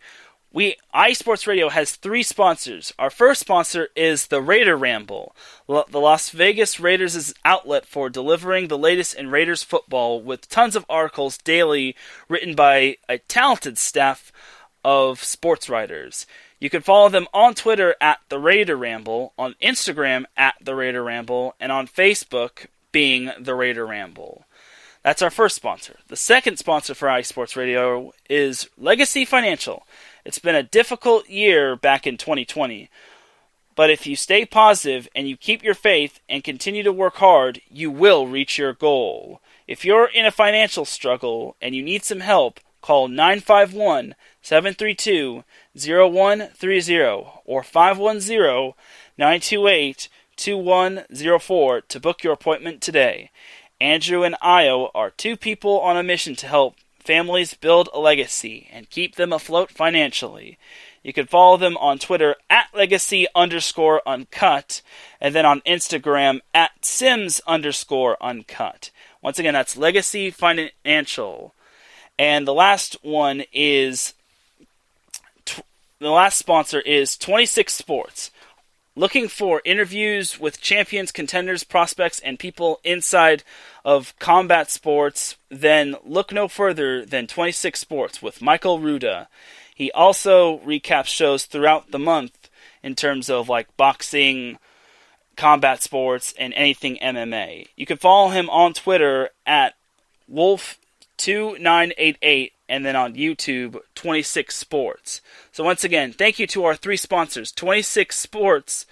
iSports Radio has 3 sponsors. Our first sponsor is the Raider Ramble, the Las Vegas Raiders' outlet for delivering the latest in Raiders football with tons of articles daily written by a talented staff of sports writers. You can follow them on Twitter at the Raider Ramble, on Instagram at the Raider Ramble, and on Facebook being the Raider Ramble. That's our first sponsor. The second sponsor for iSports Radio is Legacy Financial. It's been a difficult year back in 2020, but if you stay positive and you keep your faith and continue to work hard, you will reach your goal. If you're in a financial struggle and you need some help, call 951-732-0130 or 510-928-2104 to book your appointment today. Andrew and Io are 2 people on a mission to help families build a legacy and keep them afloat financially. You can follow them on Twitter at legacy_uncut and then on Instagram at sims_uncut. Once again, that's Legacy Financial. And the last sponsor is 26 Sports. Looking for interviews with champions, contenders, prospects, and people inside of combat sports, then look no further than 26 Sports with Michael Ruda. He also recaps shows throughout the month in terms of like boxing, combat sports, and anything MMA. You can follow him on Twitter at Wolf2988 and then on YouTube, 26 Sports. So once again, thank you to our 3 sponsors, 26 Sports.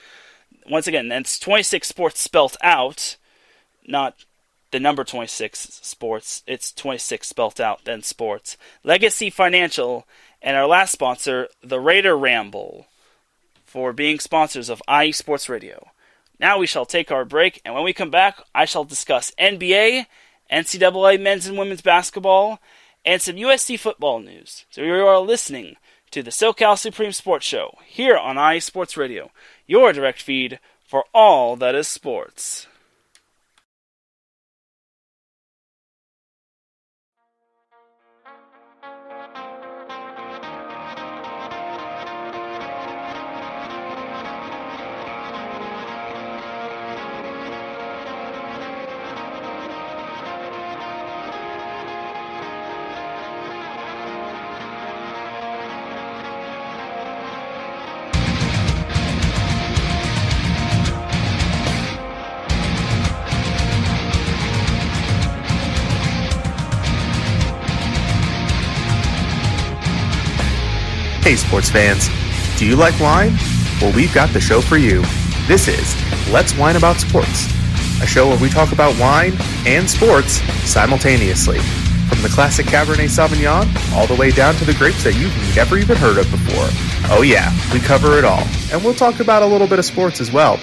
Once again, that's 26 Sports spelt out, not the number 26 Sports. It's 26 spelt out, then Sports. Legacy Financial, and our last sponsor, the Raider Ramble, for being sponsors of iSports Radio. Now we shall take our break, and when we come back, I shall discuss NBA, NCAA men's and women's basketball, and some USC football news. So you are listening to the SoCal Supreme Sports Show here on iSports Radio, your direct feed for all that is sports. Hey sports fans, do you like wine? Well, we've got the show for you. This is Let's Wine About Sports, a show where we talk about wine and sports simultaneously. From the classic Cabernet Sauvignon all the way down to the grapes that you've never even heard of before. Oh yeah, we cover it all. And we'll talk about a little bit of sports as well.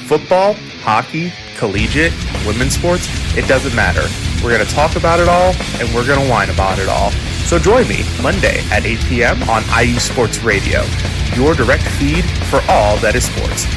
Football, hockey, collegiate, women's sports, it doesn't matter. We're going to talk about it all, and we're going to whine about it all. So join me Monday at 8 p.m. on IU Sports Radio, your direct feed for all that is sports.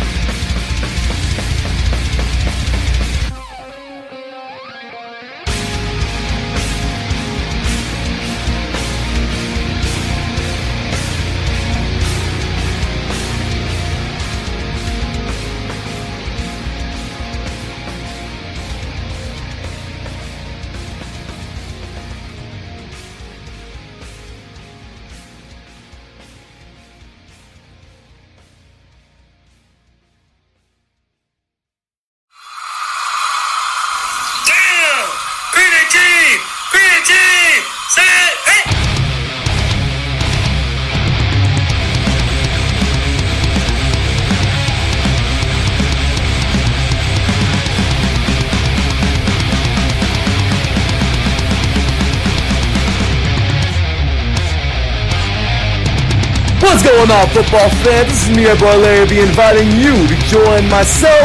What's going on, football fans? This is me, your boy Larry B, inviting you to join myself,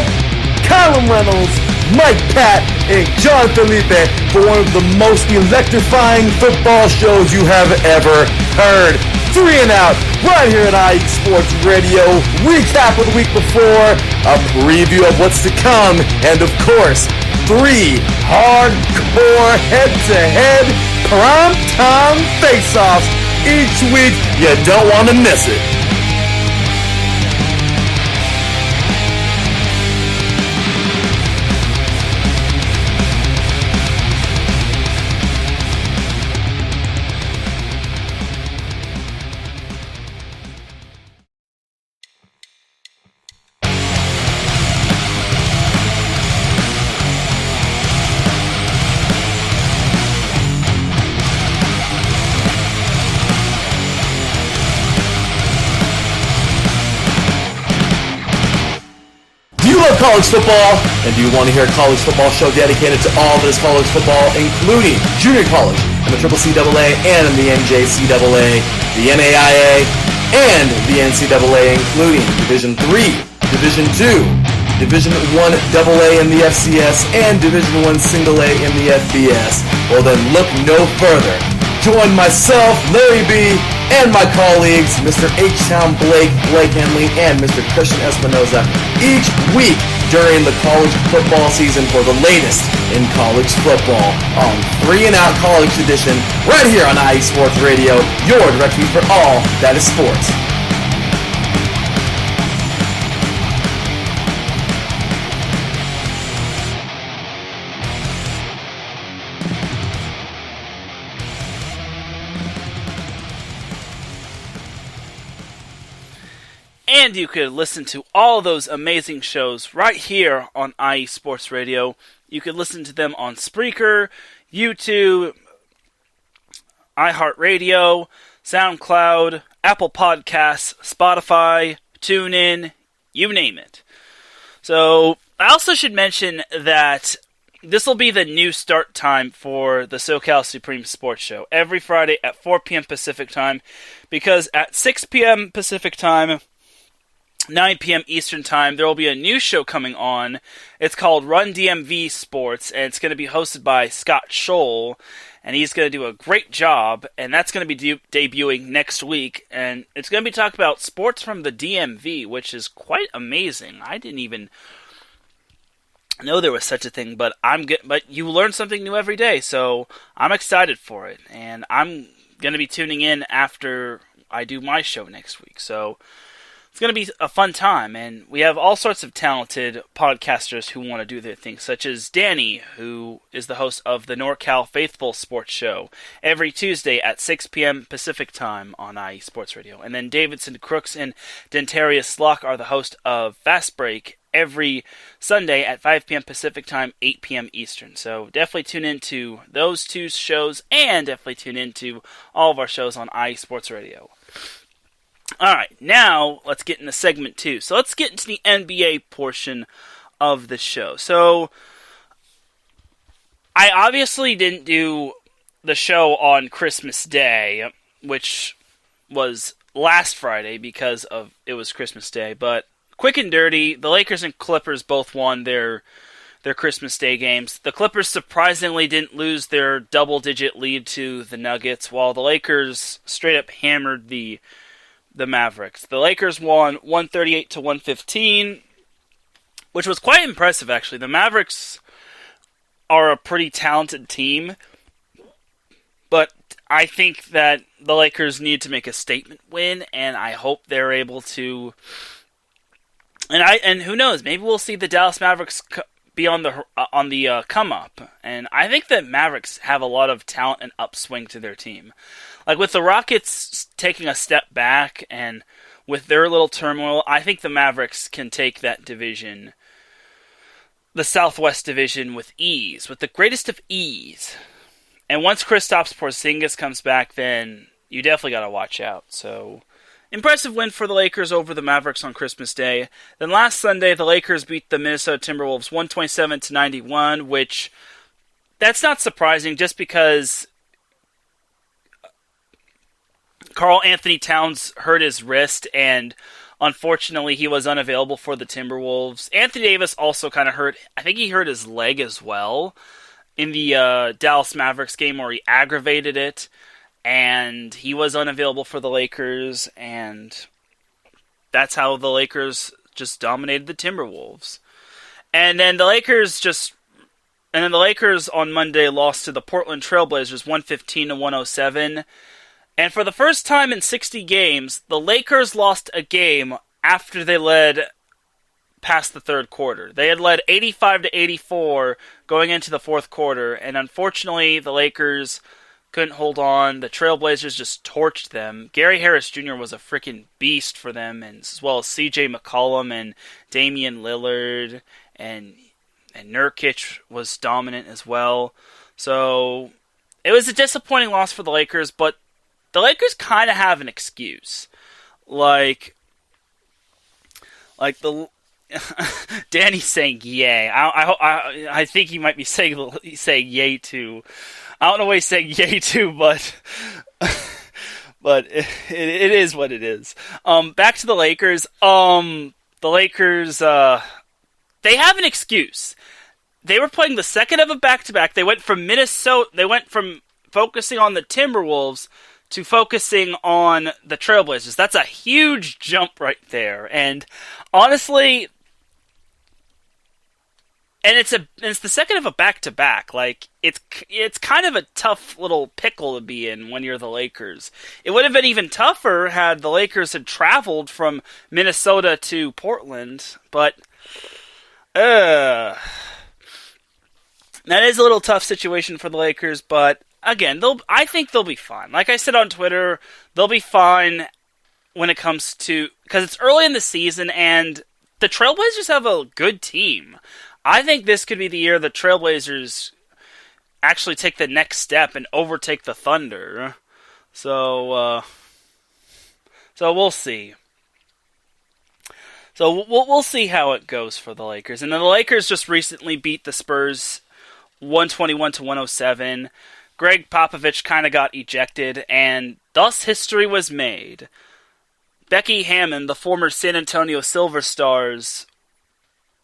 Colin Reynolds, Mike Pat, and John Felipe for one of the most electrifying football shows you have ever heard. 3 and Out, right here at IE Sports Radio. Recap of the week before, a preview of what's to come, and of course, 3 hardcore head-to-head prime-time face-offs each week. You don't want to miss it. College football, and do you want to hear a college football show dedicated to all that is college football, including junior college and the CCCAA and the NJCAA, the NAIA, and the NCAA, including Division III, Division II, Division I AA in the FCS, and Division I A in the FBS? Well then look no further. Join myself, Larry B, and my colleagues, Mr. H-Town Blake Henley, and Mr. Christian Espinoza, each week during the college football season for the latest in college football on 3 and Out College Edition, right here on IE Sports Radio, your direct feed for all that is sports. And you could listen to all those amazing shows right here on IE Sports Radio. You could listen to them on Spreaker, YouTube, iHeartRadio, SoundCloud, Apple Podcasts, Spotify, TuneIn, you name it. So, I also should mention that this will be the new start time for the SoCal Supreme Sports Show. Every Friday at 4 p.m. Pacific Time, because at 6 p.m. Pacific Time, 9 p.m. Eastern Time, there will be a new show coming on. It's called Run DMV Sports, and it's going to be hosted by Scott Scholl, and he's going to do a great job, and that's going to be debuting next week, and it's going to be talking about sports from the DMV, which is quite amazing. I didn't even know there was such a thing, but you learn something new every day, so I'm excited for it, and I'm going to be tuning in after I do my show next week, so it's going to be a fun time, and we have all sorts of talented podcasters who want to do their thing, such as Danny, who is the host of the NorCal Faithful Sports Show, every Tuesday at 6 p.m. Pacific Time on IE Sports Radio. And then Davidson Crooks and Dentarius Slock are the host of Fast Break every Sunday at 5 p.m. Pacific Time, 8 p.m. Eastern. So definitely tune into those two shows, and definitely tune into all of our shows on IE Sports Radio. Alright, now let's get into segment 2. So let's get into the NBA portion of the show. So, I obviously didn't do the show on Christmas Day, which was last Friday because it was Christmas Day. But quick and dirty, the Lakers and Clippers both won their Christmas Day games. The Clippers surprisingly didn't lose their double-digit lead to the Nuggets, while the Lakers straight up hammered the Mavericks. The Lakers won 138-115, which was quite impressive, actually. The Mavericks are a pretty talented team, but I think that the Lakers need to make a statement win, and I hope they're able to. And who knows? Maybe we'll see the Dallas Mavericks be on the come up, and I think that Mavericks have a lot of talent and upswing to their team. Like with the Rockets taking a step back and with their little turmoil, I think the Mavericks can take that division, the Southwest Division, with ease, with the greatest of ease. And once Kristaps Porzingis comes back, then you definitely got to watch out. So, impressive win for the Lakers over the Mavericks on Christmas Day. Then last Sunday, the Lakers beat the Minnesota Timberwolves 127-91, which that's not surprising just because Karl Anthony Towns hurt his wrist, and unfortunately he was unavailable for the Timberwolves. Anthony Davis also kind of hurt. I think he hurt his leg as well in the Dallas Mavericks game where he aggravated it, and he was unavailable for the Lakers, and that's how the Lakers just dominated the Timberwolves. And then the Lakers on Monday lost to the Portland Trailblazers 115-107. And for the first time in 60 games, the Lakers lost a game after they led past the third quarter. They had led 85-84 going into the fourth quarter, and unfortunately the Lakers couldn't hold on. The Trailblazers just torched them. Gary Harris Jr. was a freaking beast for them, and as well as CJ McCollum and Damian Lillard, and Nurkic was dominant as well. So it was a disappointing loss for the Lakers, but the Lakers kind of have an excuse. Like the Danny's saying yay. I think he might be saying yay too. I don't know what he's saying yay to, but it is what it is. Back to the Lakers. The Lakers, they have an excuse. They were playing the second of a back-to-back. They went from focusing on the Timberwolves to focusing on the Trailblazers. That's a huge jump right there. And honestly, and it's the second of a back-to-back. Like, it's kind of a tough little pickle to be in when you're the Lakers. It would have been even tougher had the Lakers had traveled from Minnesota to Portland, but that is a little tough situation for the Lakers, but again, I think they'll be fine. Like I said on Twitter, they'll be fine when it comes to, because it's early in the season and the Trailblazers have a good team. I think this could be the year the Trailblazers actually take the next step and overtake the Thunder. So we'll see. So we'll see how it goes for the Lakers. And then the Lakers just recently beat the Spurs 121-107. Greg Popovich kind of got ejected, and thus history was made. Becky Hammon, the former San Antonio Silver Stars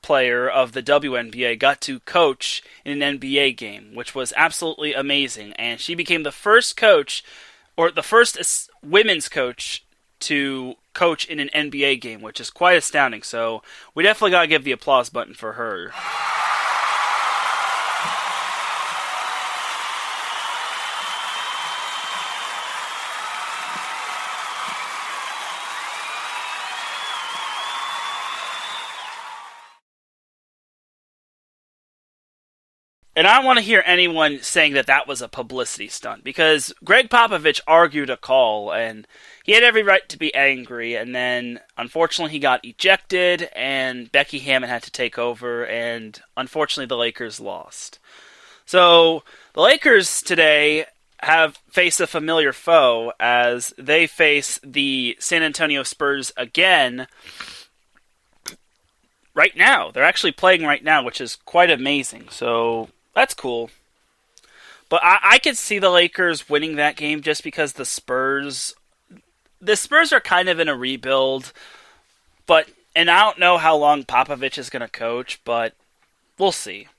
player of the WNBA, got to coach in an NBA game, which was absolutely amazing. And she became the first coach, or the first women's coach, to coach in an NBA game, which is quite astounding. So we definitely got to give the applause button for her. And I don't want to hear anyone saying that was a publicity stunt, because Greg Popovich argued a call, and he had every right to be angry, and then, unfortunately, he got ejected, and Becky Hammon had to take over, and unfortunately, the Lakers lost. So, the Lakers today have faced a familiar foe, as they face the San Antonio Spurs again right now. They're actually playing right now, which is quite amazing, so that's cool. But I could see the Lakers winning that game just because the Spurs are kind of in a rebuild. And I don't know how long Popovich is going to coach, but we'll see.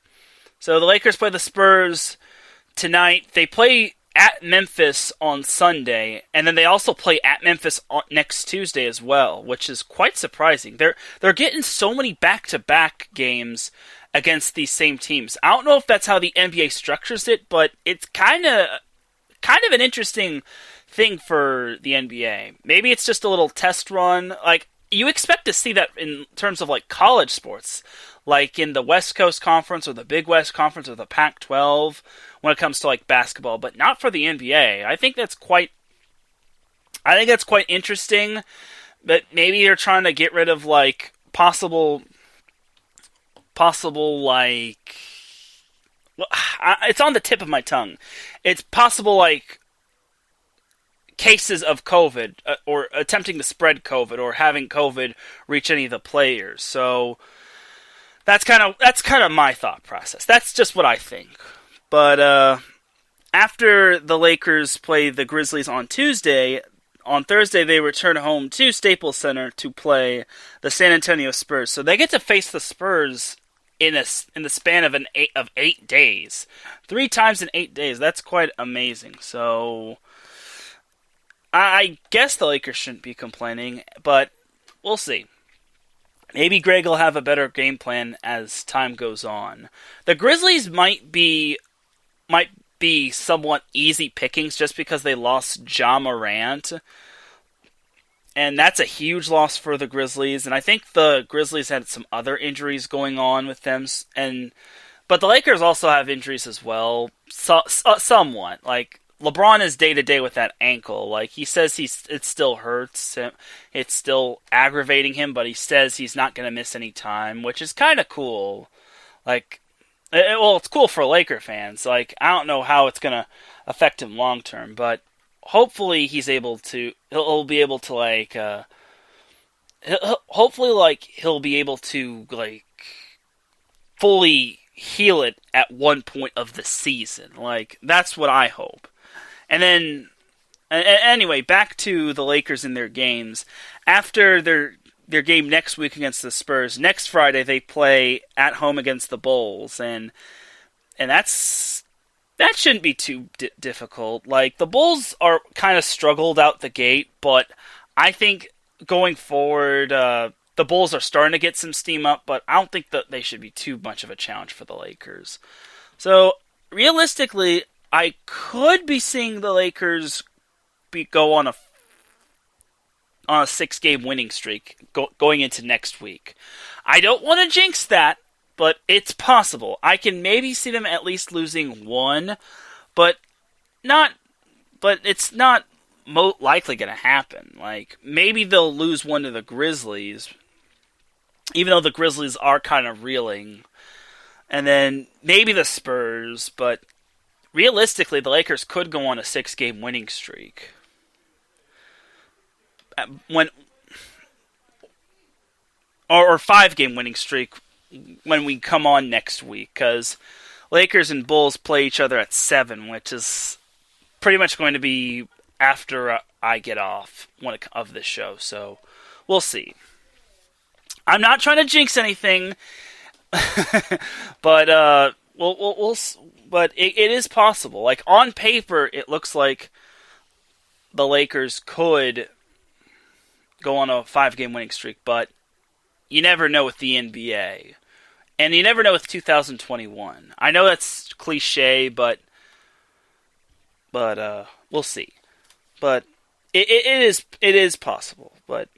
So the Lakers play the Spurs tonight. They play at Memphis on Sunday, and then they also play at Memphis next Tuesday as well, which is quite surprising. They're getting so many back-to-back games against these same teams. I don't know if that's how the NBA structures it, but it's kind of an interesting thing for the NBA. Maybe it's just a little test run. Like, you expect to see that in terms of like college sports, like in the West Coast Conference or the Big West Conference or the Pac-12 when it comes to like basketball, but not for the NBA. I think that's quite interesting, but maybe they're trying to get rid of like possible like, well, it's on the tip of my tongue. It's possible like cases of COVID or attempting to spread COVID or having COVID reach any of the players. So that's kind of my thought process. That's just what I think. But after the Lakers play the Grizzlies on Tuesday, on Thursday they return home to Staples Center to play the San Antonio Spurs. So they get to face the Spurs in the span of 8 days. 3 times in 8 days. That's quite amazing. So I guess the Lakers shouldn't be complaining, but we'll see. Maybe Greg will have a better game plan as time goes on. The Grizzlies might be somewhat easy pickings just because they lost Ja Morant. And that's a huge loss for the Grizzlies. And I think the Grizzlies had some other injuries going on with them. But the Lakers also have injuries as well. Somewhat. Like, LeBron is day-to-day with that ankle. Like, he says it still hurts him. It's still aggravating him, but he says he's not going to miss any time, which is kind of cool. Like, it's cool for Laker fans. Like, I don't know how it's going to affect him long-term, but hopefully he'll be able to, fully heal it at one point of the season. Like, that's what I hope. And then, anyway, back to the Lakers and their games. After their game next week against the Spurs, next Friday they play at home against the Bulls, and that shouldn't be too difficult. Like, the Bulls are kind of struggled out the gate, but I think going forward, the Bulls are starting to get some steam up, but I don't think that they should be too much of a challenge for the Lakers. So, realistically, I could be seeing the Lakers go on a 6-game winning streak going into next week. I don't want to jinx that, but it's possible. I can maybe see them at least losing one, but it's not likely going to happen. Like, maybe they'll lose one to the Grizzlies, even though the Grizzlies are kind of reeling. And then maybe the Spurs, but realistically, the Lakers could go on a 6-game winning streak. Or 5-game winning streak when we come on next week, because Lakers and Bulls play each other at 7, which is pretty much going to be after I get off of this show, so we'll see. I'm not trying to jinx anything, but but it is possible. Like, on paper, it looks like the Lakers could go on a 5-game winning streak, but you never know with the NBA. And you never know with 2021. I know that's cliche, but we'll see. But it is possible. But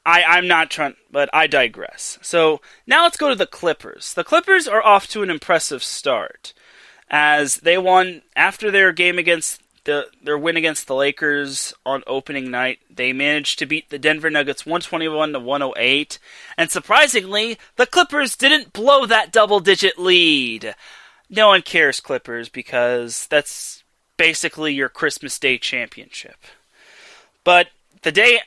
I'm not trying. But I digress. So now let's go to the Clippers. The Clippers are off to an impressive start, as they won after their game against their win against the Lakers on opening night. They managed to beat the Denver Nuggets 121-108, and surprisingly, the Clippers didn't blow that double-digit lead. No one cares, Clippers, because that's basically your Christmas Day championship. But a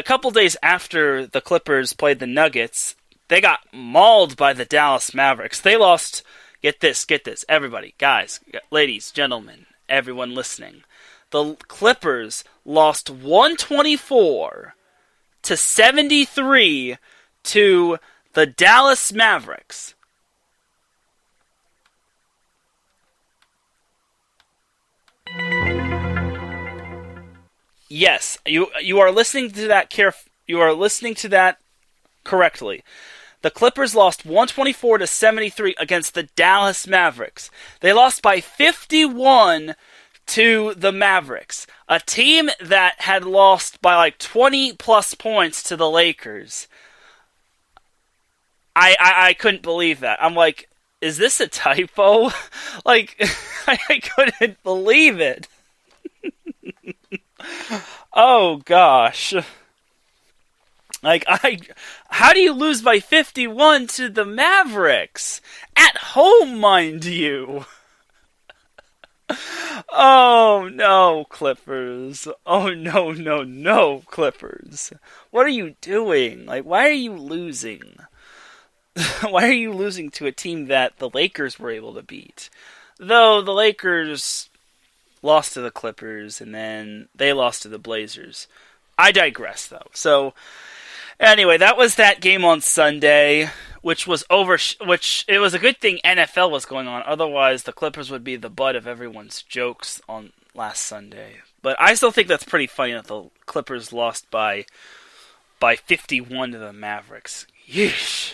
couple days after the Clippers played the Nuggets, they got mauled by the Dallas Mavericks. They lost. Get this, everybody, guys, ladies, gentlemen, everyone listening. The Clippers lost 124-73 to the Dallas Mavericks. Yes, you are listening to that you are listening to that correctly. The Clippers lost 124-73 against the Dallas Mavericks. They lost by 51 to the Mavericks, a team that had lost by like 20 plus points to the Lakers. I couldn't believe that. I'm like, is this a typo? Like, I couldn't believe it. Oh gosh. Like, how do you lose by 51 to the Mavericks? At home, mind you. Oh, no, Clippers. Oh, no, Clippers. What are you doing? Like, why are you losing? Why are you losing to a team that the Lakers were able to beat? Though the Lakers lost to the Clippers, and then they lost to the Blazers. I digress, though. So, anyway, that was that game on Sunday, which was which it was a good thing NFL was going on. Otherwise, the Clippers would be the butt of everyone's jokes on last Sunday. But I still think that's pretty funny that the Clippers lost by 51 to the Mavericks. Yeesh.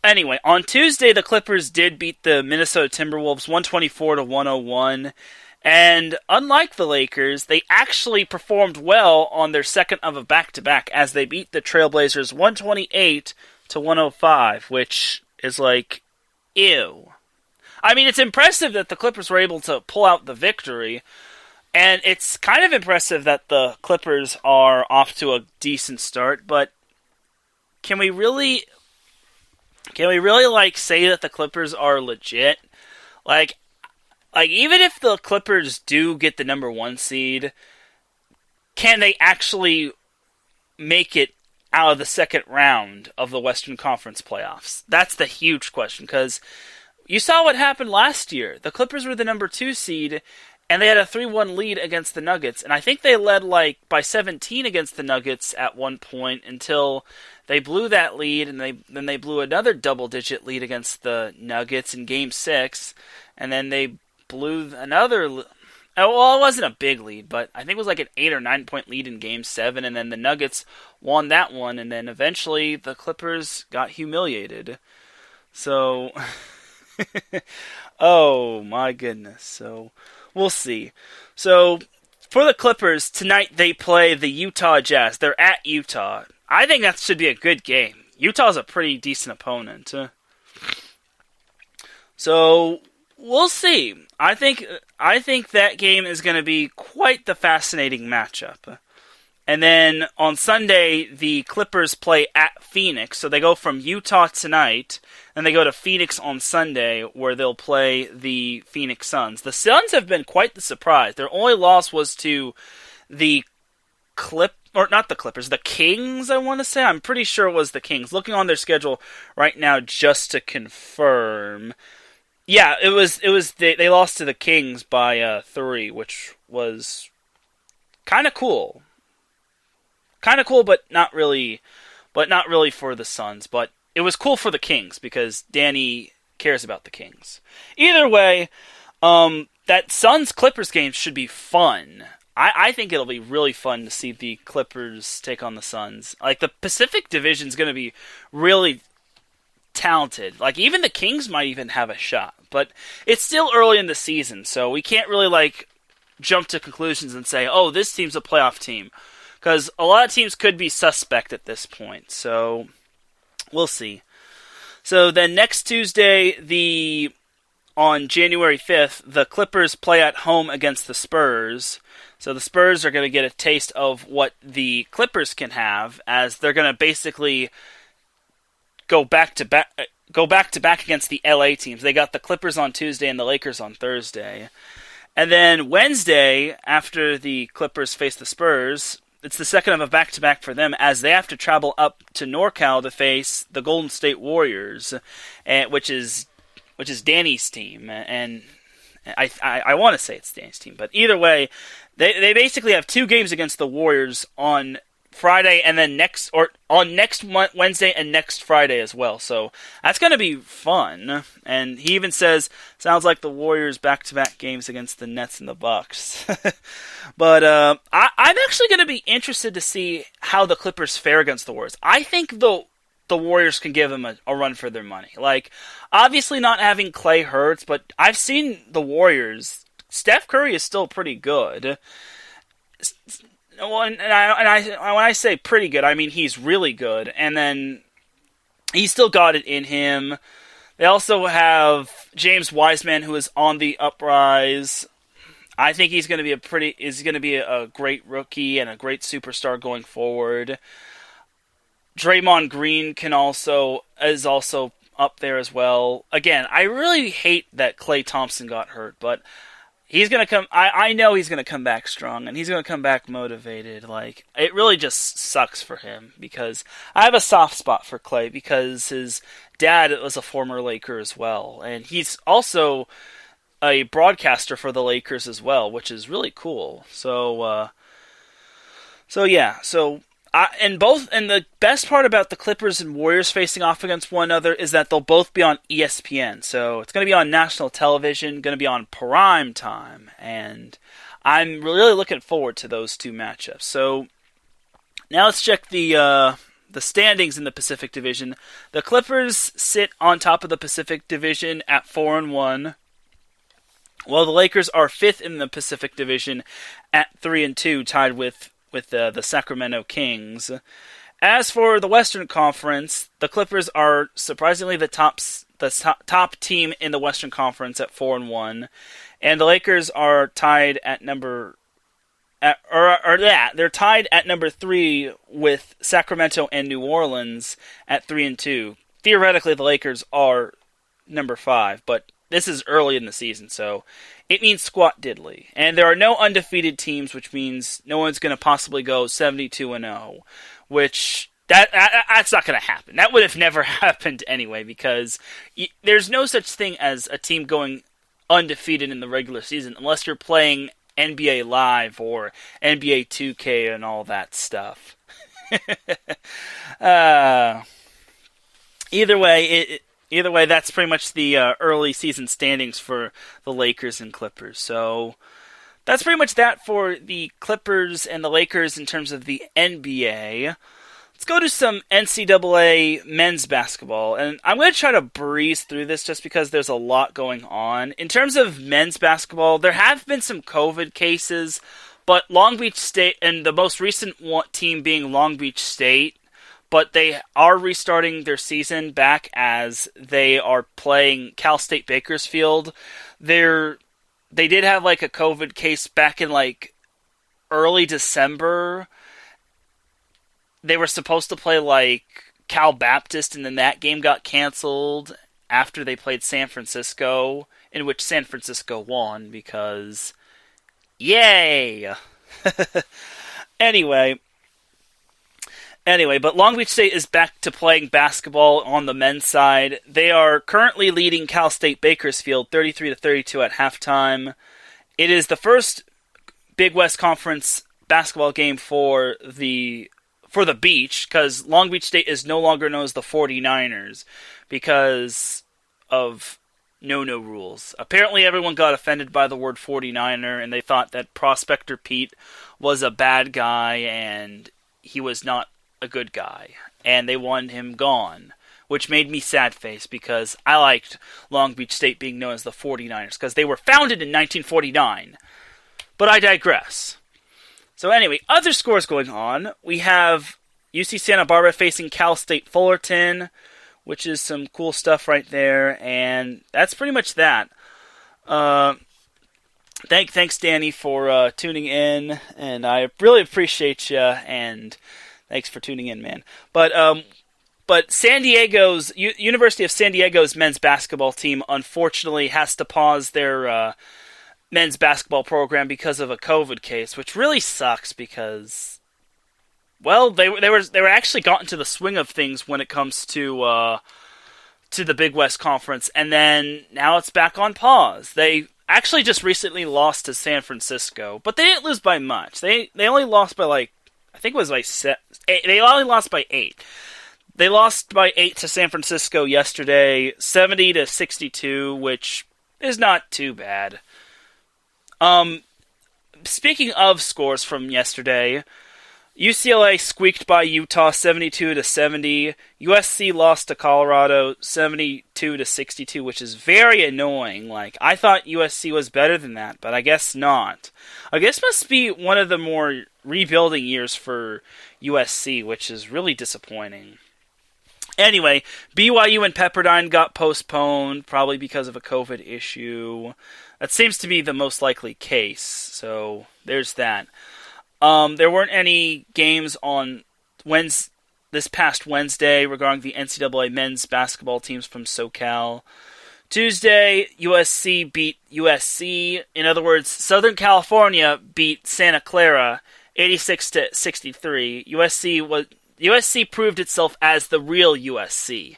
Anyway, on Tuesday, the Clippers did beat the Minnesota Timberwolves 124-101. And unlike the Lakers, they actually performed well on their second of a back-to-back as they beat the Trailblazers 128-105, which is like, ew. I mean, it's impressive that the Clippers were able to pull out the victory, and it's kind of impressive that the Clippers are off to a decent start, but can we really like say that the Clippers are legit? Like even if the Clippers do get the number 1 seed, can they actually make it out of the second round of the Western Conference playoffs? That's the huge question, because you saw what happened last year. The Clippers were the number 2 seed, and they had a 3-1 lead against the Nuggets, and I think they led by 17 against the Nuggets at one point until they blew that lead, and then they blew another double-digit lead against the Nuggets in Game 6, and then they blew another. Well, it wasn't a big lead, but I think it was like an 8 or 9 point lead in Game 7, and then the Nuggets won that one, and then eventually the Clippers got humiliated. So, oh my goodness. So, we'll see. So, for the Clippers, tonight they play the Utah Jazz. They're at Utah. I think that should be a good game. Utah's a pretty decent opponent. So, we'll see. I think that game is going to be quite the fascinating matchup. And then on Sunday, the Clippers play at Phoenix. So they go from Utah tonight, and they go to Phoenix on Sunday, where they'll play the Phoenix Suns. The Suns have been quite the surprise. Their only loss was to the the Kings, I want to say. I'm pretty sure it was the Kings. Looking on their schedule right now just to confirm. Yeah, it was they lost to the Kings by 3, which was kind of cool. Kind of cool, but not really for the Suns. But it was cool for the Kings because Danny cares about the Kings. Either way, that Suns-Clippers game should be fun. I think it'll be really fun to see the Clippers take on the Suns. Like, the Pacific Division is going to be really talented. Like, even the Kings might even have a shot. But it's still early in the season, so we can't really, jump to conclusions and say, oh, this team's a playoff team. Because a lot of teams could be suspect at this point, so we'll see. So then next Tuesday, on January 5th, the Clippers play at home against the Spurs. So the Spurs are going to get a taste of what the Clippers can have, as they're going to basically go back to back against the LA teams. They got the Clippers on Tuesday and the Lakers on Thursday. And then Wednesday, after the Clippers face the Spurs, it's the second of a back-to-back for them, as they have to travel up to NorCal to face the Golden State Warriors, which is Danny's team. And I want to say it's Danny's team, but either way, they basically have 2 games against the Warriors on Friday and then next Wednesday and next Friday as well. So that's going to be fun. And he even says, sounds like the Warriors back-to-back games against the Nets and the Bucks. But I'm actually going to be interested to see how the Clippers fare against the Warriors. I think the Warriors can give them a run for their money. Like, obviously not having Clay hurts, but I've seen the Warriors. Steph Curry is still pretty good. Well, and when I say pretty good, I mean he's really good. And then he's still got it in him. They also have James Wiseman, who is on the uprise. I think he's going to be a great rookie and a great superstar going forward. Draymond Green is also up there as well. Again, I really hate that Klay Thompson got hurt, but he's going to come. I know he's going to come back strong, and he's going to come back motivated. Like, it really just sucks for him, because I have a soft spot for Klay because his dad was a former Laker as well, and he's also a broadcaster for the Lakers as well, which is really cool. And the best part about the Clippers and Warriors facing off against one another is that they'll both be on ESPN. So it's going to be on national television, going to be on prime time, and I'm really looking forward to those two matchups. So now let's check the standings in the Pacific Division. The Clippers sit on top of the Pacific Division at 4-1, while the Lakers are 5th in the Pacific Division at 3-2, tied with the Sacramento Kings. As for the Western Conference, the Clippers are surprisingly the top team in the Western Conference at 4-1, and the Lakers are tied at they're tied at number 3 with Sacramento and New Orleans at 3-2. Theoretically, the Lakers are number 5, but this is early in the season, so it means squat diddly. And there are no undefeated teams, which means no one's going to possibly go 72-0, which that's not going to happen. That would have never happened anyway, because there's no such thing as a team going undefeated in the regular season unless you're playing NBA Live or NBA 2K and all that stuff. Either way, that's pretty much the early season standings for the Lakers and Clippers. So that's pretty much that for the Clippers and the Lakers in terms of the NBA. Let's go to some NCAA men's basketball, and I'm going to try to breeze through this just because there's a lot going on. In terms of men's basketball, there have been some COVID cases, but Long Beach State, and the most recent team being Long Beach State, but they are restarting their season back as they are playing Cal State Bakersfield. They did have like a COVID case back in like early December. They were supposed to play like Cal Baptist, and then that game got canceled after they played San Francisco, in which San Francisco won because yay! Anyway, but Long Beach State is back to playing basketball on the men's side. They are currently leading Cal State Bakersfield 33-32 at halftime. It is the first Big West Conference basketball game for the Beach, because Long Beach State is no longer known as the 49ers because of no rules. Apparently everyone got offended by the word 49er, and they thought that Prospector Pete was a bad guy and he was not a good guy, and they wanted him gone, which made me sad face because I liked Long Beach State being known as the 49ers because they were founded in 1949. But I digress. So anyway, other scores going on. We have UC Santa Barbara facing Cal State Fullerton, which is some cool stuff right there, and that's pretty much that. Thanks, Danny, for tuning in, and I really appreciate you, and thanks for tuning in, man. But San Diego's University of San Diego's men's basketball team unfortunately has to pause their men's basketball program because of a COVID case, which really sucks because, well, they were actually gotten to the swing of things when it comes to the Big West Conference, and then now it's back on pause. They actually just recently lost to San Francisco, but they didn't lose by much. They only lost by like, I think it was like 8. They only lost by 8. They lost by 8 to San Francisco yesterday, 70-62, which is not too bad. Speaking of scores from yesterday, UCLA squeaked by Utah 72-70. USC lost to Colorado 72-62, which is very annoying. Like, I thought USC was better than that, but I guess not. I guess must be one of the more rebuilding years for USC, which is really disappointing. Anyway, BYU and Pepperdine got postponed, probably because of a COVID issue. That seems to be the most likely case, so there's that. There weren't any games on this past Wednesday regarding the NCAA men's basketball teams from SoCal. Tuesday, USC beat USC. In other words, Southern California beat Santa Clara 86-63. USC proved itself as the real USC.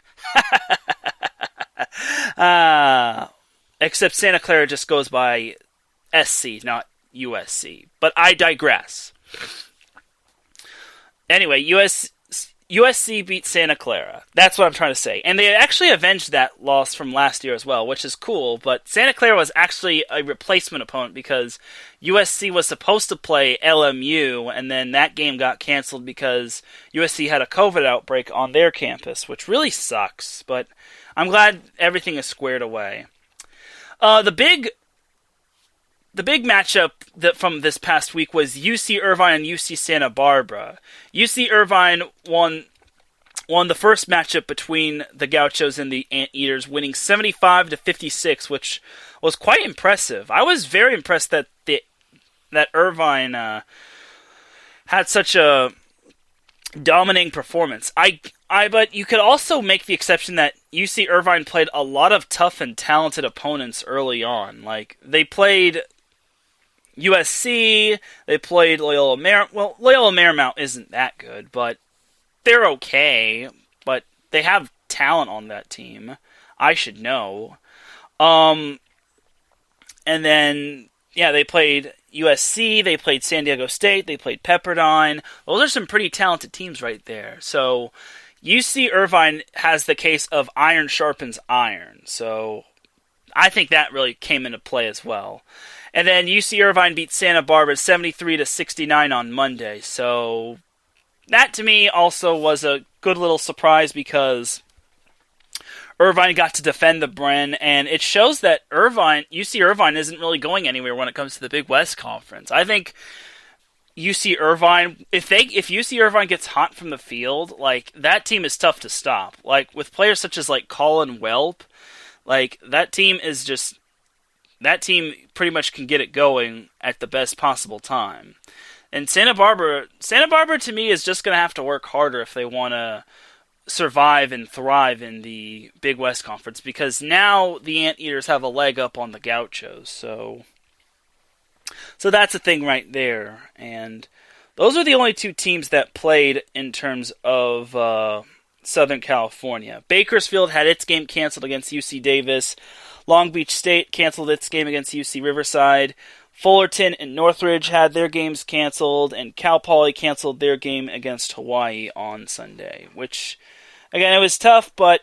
except Santa Clara just goes by SC, not USC. But I digress. Anyway, USC beat Santa Clara. That's what I'm trying to say. And they actually avenged that loss from last year as well, which is cool. But Santa Clara was actually a replacement opponent because USC was supposed to play LMU, and then that game got canceled because USC had a COVID outbreak on their campus, which really sucks. But I'm glad everything is squared away. The big matchup from this past week was UC Irvine and UC Santa Barbara. UC Irvine won the first matchup between the Gauchos and the Anteaters, winning 75-56, which was quite impressive. I was very impressed that Irvine had such a dominating performance. But you could also make the exception that UC Irvine played a lot of tough and talented opponents early on. Like, they played USC, they played Loyola Marymount. Well, Loyola Marymount isn't that good, but they're okay. But they have talent on that team. I should know. And then, they played USC, they played San Diego State, they played Pepperdine. Those are some pretty talented teams right there. So, UC Irvine has the case of iron sharpens iron. So, I think that really came into play as well. And then UC Irvine beat Santa Barbara 73-69 on Monday. So that to me also was a good little surprise because Irvine got to defend the Bren, and it shows that UC Irvine isn't really going anywhere when it comes to the Big West Conference. I think UC Irvine, if UC Irvine gets hot from the field, like, that team is tough to stop. Like, with players such as like Colin Welp, like, that team pretty much can get it going at the best possible time. And Santa Barbara to me is just going to have to work harder if they want to survive and thrive in the Big West Conference, because now the Anteaters have a leg up on the Gauchos. So that's a thing right there. And those are the only two teams that played in terms of Southern California. Bakersfield had its game canceled against UC Davis. Long Beach State canceled its game against UC Riverside. Fullerton and Northridge had their games canceled, and Cal Poly canceled their game against Hawaii on Sunday, which, again, it was tough, but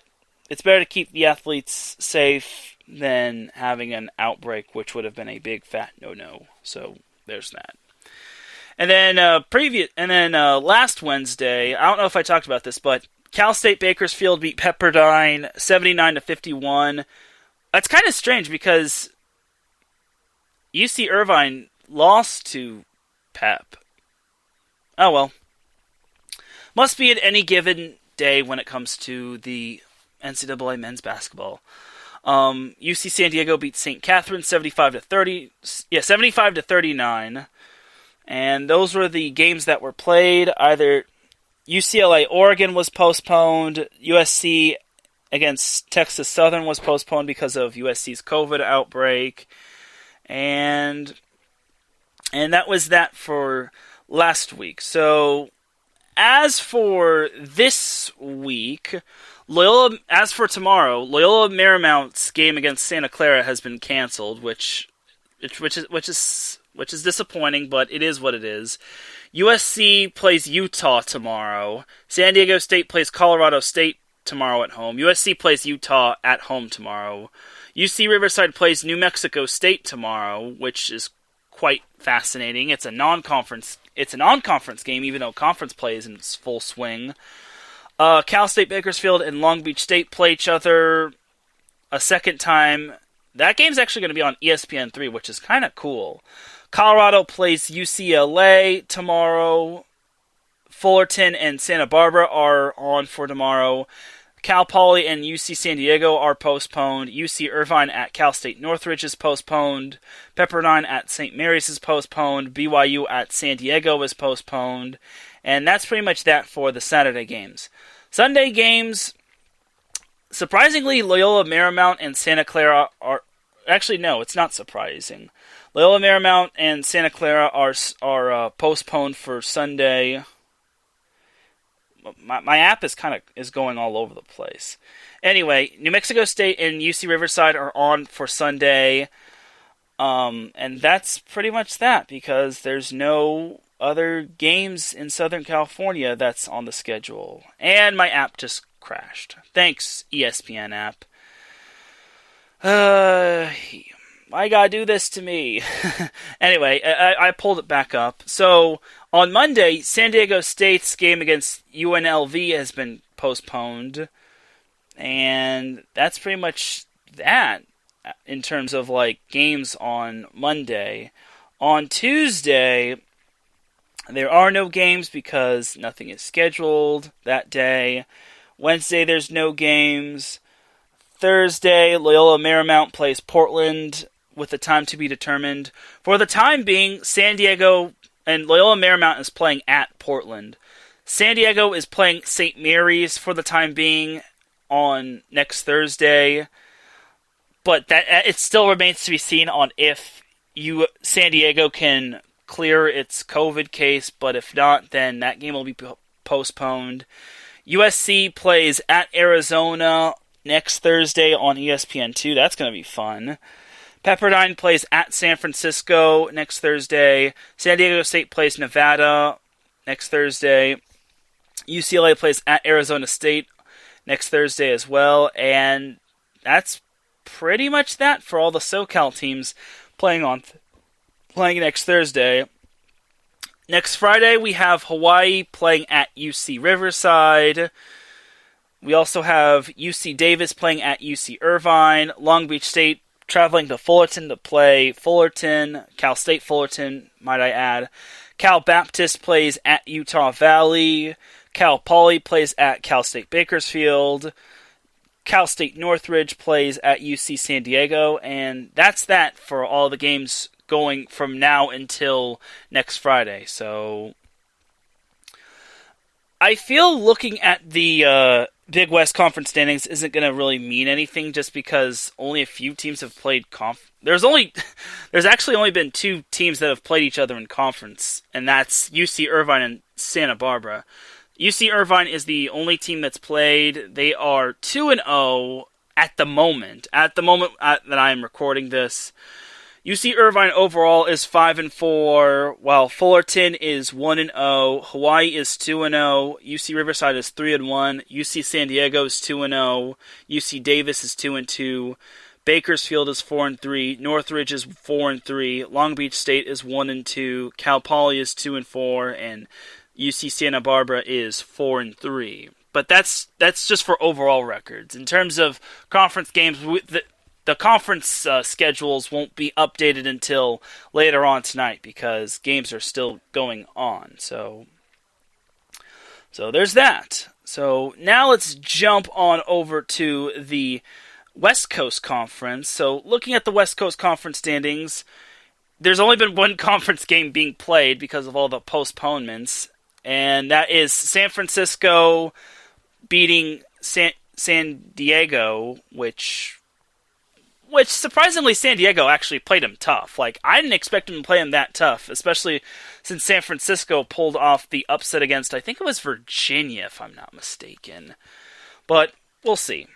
it's better to keep the athletes safe than having an outbreak, which would have been a big fat no-no. So there's that. And then last Wednesday, I don't know if I talked about this, but Cal State Bakersfield beat Pepperdine 79-51. That's kind of strange because UC Irvine lost to Pep. Oh well. Must be at any given day when it comes to the NCAA men's basketball. UC San Diego beat St. Catharines 75-39. And those were the games that were played. Either UCLA Oregon was postponed, USC against Texas Southern was postponed because of USC's COVID outbreak. And that was that for last week. So as for this week, as for tomorrow, Loyola Marymount's game against Santa Clara has been canceled, which is disappointing, but it is what it is. USC plays Utah tomorrow. San Diego State plays Colorado State tomorrow at home. USC plays Utah at home tomorrow. UC Riverside plays New Mexico State tomorrow, which is quite fascinating. It's a non-conference game, even though conference play is in full swing. Cal State Bakersfield and Long Beach State play each other a second time. That game's actually going to be on ESPN3, which is kind of cool. Colorado plays UCLA tomorrow. Fullerton and Santa Barbara are on for tomorrow. Cal Poly and UC San Diego are postponed. UC Irvine at Cal State Northridge is postponed. Pepperdine at St. Mary's is postponed. BYU at San Diego is postponed. And that's pretty much that for the Saturday games. Sunday games, surprisingly, Loyola Marymount and Santa Clara are... Actually, no, it's not surprising. Loyola Marymount and Santa Clara are postponed for Sunday. my app is going all over the place. Anyway, New Mexico State and UC Riverside are on for Sunday. And that's pretty much that, because there's no other games in Southern California that's on the schedule. And my app just crashed. Thanks, ESPN app. Why gotta do this to me? Anyway, I pulled it back up. So, on Monday, San Diego State's game against UNLV has been postponed. And that's pretty much that in terms of, like, games on Monday. On Tuesday, there are no games because nothing is scheduled that day. Wednesday, there's no games. Thursday, Loyola Marymount plays Portland with the time to be determined. For the time being, San Diego and Loyola Marymount is playing at Portland. San Diego is playing St. Mary's for the time being on next Thursday. But that it still remains to be seen on if San Diego can clear its COVID case. But if not, then that game will be postponed. USC plays at Arizona next Thursday on ESPN2. That's going to be fun. Pepperdine plays at San Francisco next Thursday. San Diego State plays Nevada next Thursday. UCLA plays at Arizona State next Thursday as well. And that's pretty much that for all the SoCal teams playing next Thursday. Next Friday, we have Hawaii playing at UC Riverside. We also have UC Davis playing at UC Irvine. Long Beach State traveling to Fullerton to play Fullerton. Cal State Fullerton, might I add. Cal Baptist plays at Utah Valley. Cal Poly plays at Cal State Bakersfield. Cal State Northridge plays at UC San Diego. And that's that for all the games going from now until next Friday. So I feel looking at the Big West Conference standings isn't going to really mean anything, just because only a few teams have played There's actually only been two teams that have played each other in conference, and that's UC Irvine and Santa Barbara. UC Irvine is the only team that's played. They are 2-0 at the moment. At the moment that I am recording this. UC Irvine overall is 5-4, while Fullerton is 1-0, Hawaii is 2-0, UC Riverside is 3-1, UC San Diego is 2-0, UC Davis is 2-2, Bakersfield is 4-3, Northridge is 4-3, Long Beach State is 1-2, Cal Poly is 2-4, and UC Santa Barbara is 4-3. But that's just for overall records. In terms of conference games, the conference schedules won't be updated until later on tonight because games are still going on. So there's that. So now let's jump on over to the West Coast Conference. So looking at the West Coast Conference standings, there's only been one conference game being played because of all the postponements, and that is San Francisco beating San Diego, which surprisingly San Diego actually played him tough. Like, I didn't expect him to play him that tough, especially since San Francisco pulled off the upset against, I think it was Virginia, if I'm not mistaken. But we'll see.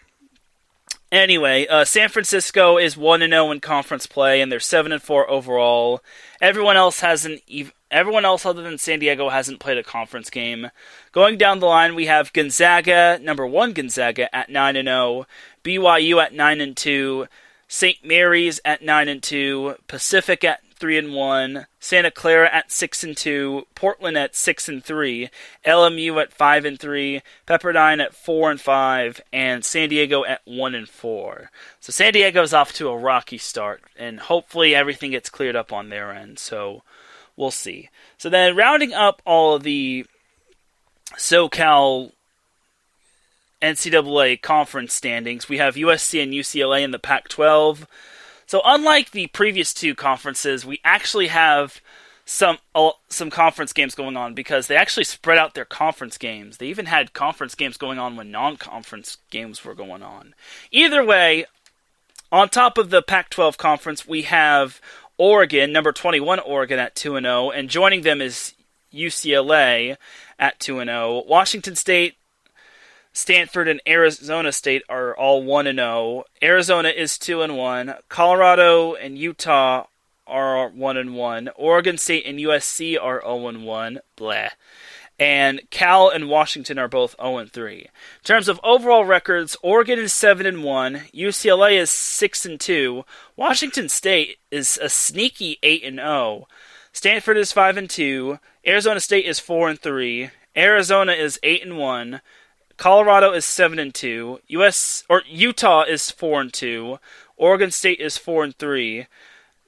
Anyway, San Francisco is 1-0 in conference play, and they're 7-4 overall. Everyone else other than San Diego hasn't played a conference game. Going down the line, we have Gonzaga, number 1 Gonzaga at 9-0, BYU at 9-2, St. Mary's at 9-2, Pacific at 3-1, Santa Clara at 6-2, Portland at 6-3, LMU at 5-3, Pepperdine at 4-5, and San Diego at 1-4. So San Diego's off to a rocky start, and hopefully everything gets cleared up on their end. So we'll see. So then, rounding up all of the SoCal NCAA conference standings, we have USC and UCLA in the Pac-12. So unlike the previous two conferences, we actually have some conference games going on because they actually spread out their conference games. They even had conference games going on when non-conference games were going on. Either way, on top of the Pac-12 conference, we have Oregon, number 21 Oregon at 2-0, and joining them is UCLA at 2-0. Washington State, Stanford, and Arizona State are all 1-0. Arizona is 2-1. Colorado and Utah are 1-1. Oregon State and USC are 0-1. Blah. And Cal and Washington are both 0-3. In terms of overall records, Oregon is 7-1, UCLA is 6-2, Washington State is a sneaky 8-0, Stanford is 5-2, Arizona State is 4-3, Arizona is 8-1, Colorado is 7-2, Utah is 4-2, Oregon State is 4-3,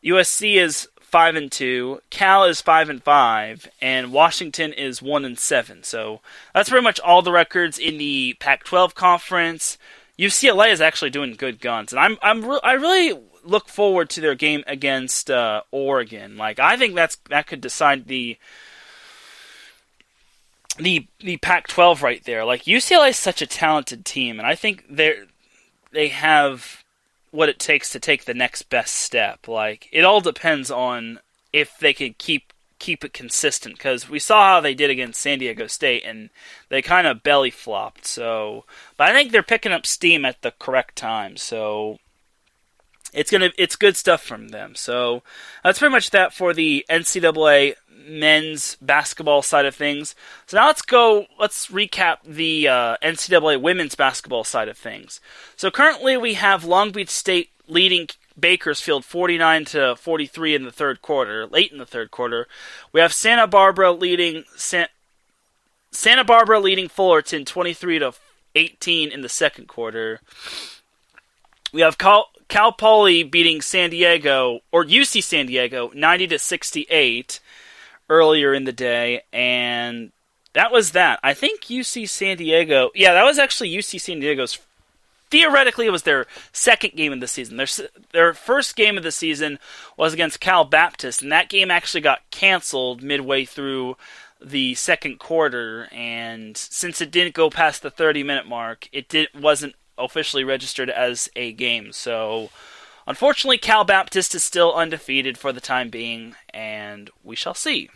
USC is 5-2, Cal is 5-5, and Washington is 1-7. So that's pretty much all the records in the Pac-12 conference. UCLA is actually doing good guns, and I really look forward to their game against Oregon. Like, I think that could decide the Pac-12 right there. Like, UCLA is such a talented team, and I think they have what it takes to take the next best step. Like, it all depends on if they can keep it consistent, because we saw how they did against San Diego State, and they kind of belly flopped. So, but I think they're picking up steam at the correct time. So, it's good stuff from them. So, that's pretty much that for the NCAA men's basketball side of things. So now let's recap the NCAA women's basketball side of things. So currently we have Long Beach State leading Bakersfield 49-43 in the third quarter, late in the third quarter. We have Santa Barbara leading Fullerton 23-18 in the second quarter. We have Cal Poly beating UC San Diego 90-68 earlier in the day, and that was that. I think UC San Diego, that was actually UC San Diego's, theoretically it was their second game of the season. Their first game of the season was against Cal Baptist, and that game actually got canceled midway through the second quarter, and since it didn't go past the 30-minute mark, wasn't officially registered as a game. So unfortunately, Cal Baptist is still undefeated for the time being, and we shall see.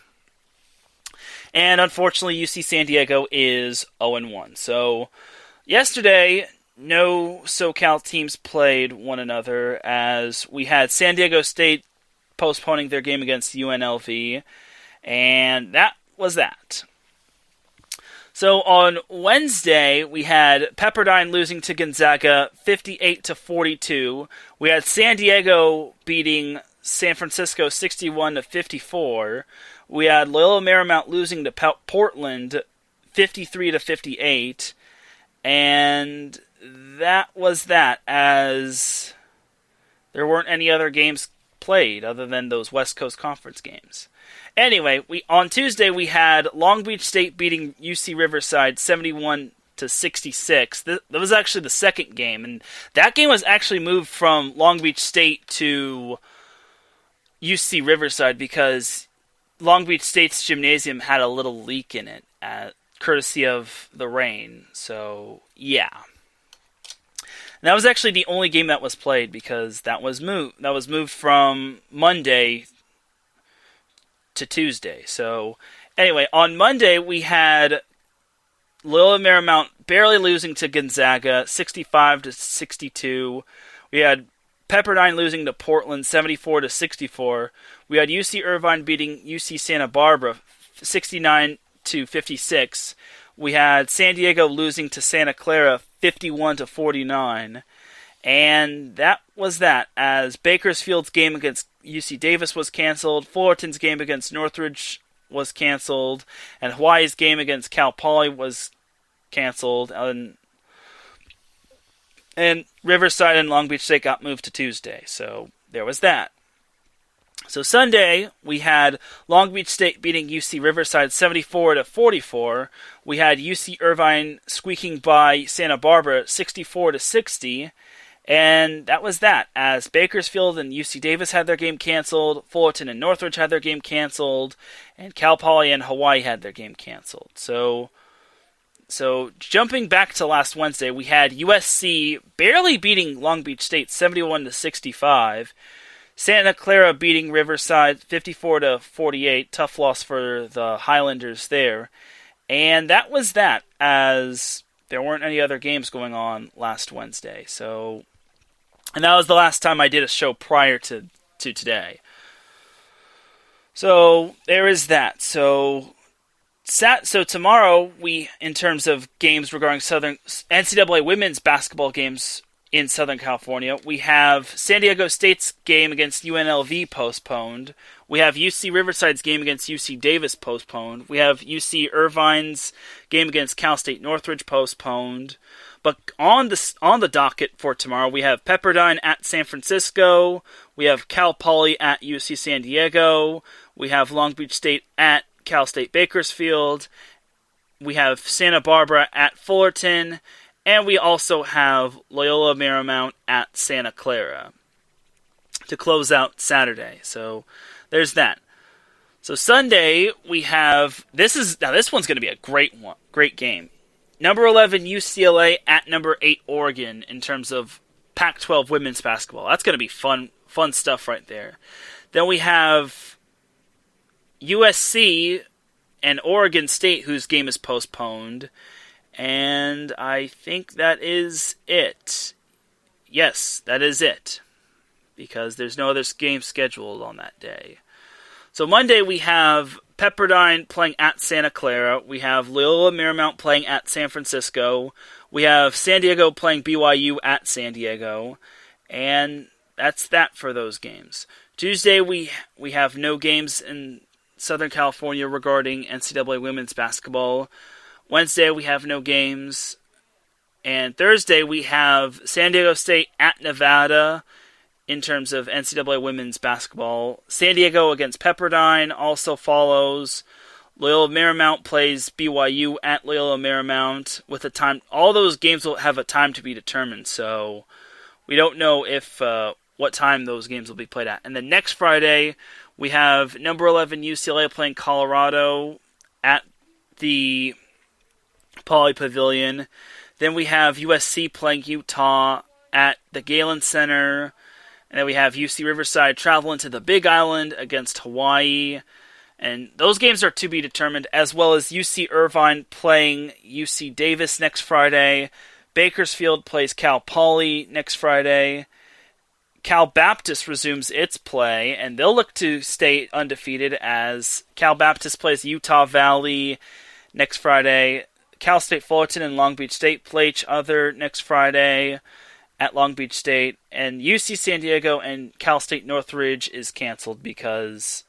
And unfortunately, UC San Diego is 0-1. So yesterday, no SoCal teams played one another, as we had San Diego State postponing their game against UNLV, and that was that. So on Wednesday, we had Pepperdine losing to Gonzaga 58-42. We had San Diego beating San Francisco 61-54. We had Loyola Marymount losing to Portland 53-58. And that was that, as there weren't any other games played other than those West Coast Conference games. Anyway, on Tuesday we had Long Beach State beating UC Riverside 71-66. That was actually the second game, and that game was actually moved from Long Beach State to UC Riverside because Long Beach State's gymnasium had a little leak in it, courtesy of the rain. So, yeah. And that was actually the only game that was played because that was moved from Monday to Tuesday. So, anyway, on Monday we had Loyola Marymount barely losing to Gonzaga 65-62. We had Pepperdine losing to Portland 74-64. We had UC Irvine beating UC Santa Barbara 69-56. We had San Diego losing to Santa Clara 51-49. And that was that, as Bakersfield's game against UC Davis was canceled, Fullerton's game against Northridge was canceled, and Hawaii's game against Cal Poly was canceled, and Riverside and Long Beach State got moved to Tuesday. So there was that. So Sunday, we had Long Beach State beating UC Riverside 74-44. We had UC Irvine squeaking by Santa Barbara 64-60. And that was that, as Bakersfield and UC Davis had their game canceled, Fullerton and Northridge had their game canceled, and Cal Poly and Hawaii had their game canceled. So jumping back to last Wednesday, we had USC barely beating Long Beach State 71-65. Santa Clara beating Riverside 54-48. Tough loss for the Highlanders there. And that was that, as there weren't any other games going on last Wednesday. And that was the last time I did a show prior to today. So there is that. So tomorrow, in terms of games regarding NCAA women's basketball games in Southern California, we have San Diego State's game against UNLV postponed. We have UC Riverside's game against UC Davis postponed. We have UC Irvine's game against Cal State Northridge postponed. But on the docket for tomorrow, we have Pepperdine at San Francisco. We have Cal Poly at UC San Diego. We have Long Beach State at Cal State Bakersfield. We have Santa Barbara at Fullerton. And we also have Loyola Marymount at Santa Clara to close out Saturday. So there's that. So Sunday we have this one's going to be a great game. Number 11 UCLA at number 8 Oregon in terms of Pac-12 women's basketball. That's going to be fun stuff right there. Then we have USC and Oregon State, whose game is postponed. And I think that is it. Yes, that is it. Because there's no other game scheduled on that day. So Monday we have Pepperdine playing at Santa Clara. We have Loyola Marymount playing at San Francisco. We have San Diego playing BYU at San Diego. And that's that for those games. Tuesday we have no games in Southern California regarding NCAA women's basketball. Wednesday, we have no games. And Thursday, we have San Diego State at Nevada in terms of NCAA women's basketball. San Diego against Pepperdine also follows. Loyola Marymount plays BYU at Loyola Marymount with a time. All those games will have a time to be determined, so we don't know if what time those games will be played at. And then next Friday, we have number 11 UCLA playing Colorado at the Pauley Pavilion. Then we have USC playing Utah at the Galen Center. And then we have UC Riverside traveling to the Big Island against Hawaii. And those games are to be determined, as well as UC Irvine playing UC Davis next Friday. Bakersfield plays Cal Poly next Friday. Cal Baptist resumes its play, and they'll look to stay undefeated as Cal Baptist plays Utah Valley next Friday. Cal State Fullerton and Long Beach State play each other next Friday at Long Beach State. And UC San Diego and Cal State Northridge is canceled because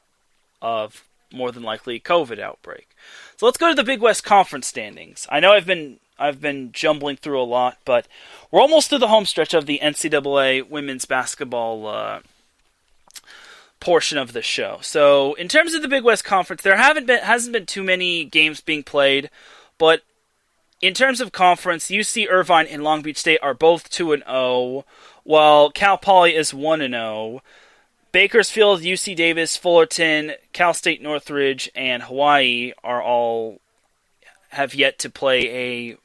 of more than likely COVID outbreak. So let's go to the Big West Conference standings. I know I've been jumbling through a lot, but we're almost to the home stretch of the NCAA women's basketball portion of the show. So in terms of the Big West Conference, there hasn't been too many games being played, but in terms of conference, UC Irvine and Long Beach State are both 2-0, while Cal Poly is 1-0. Bakersfield, UC Davis, Fullerton, Cal State Northridge, and Hawaii are all have yet to play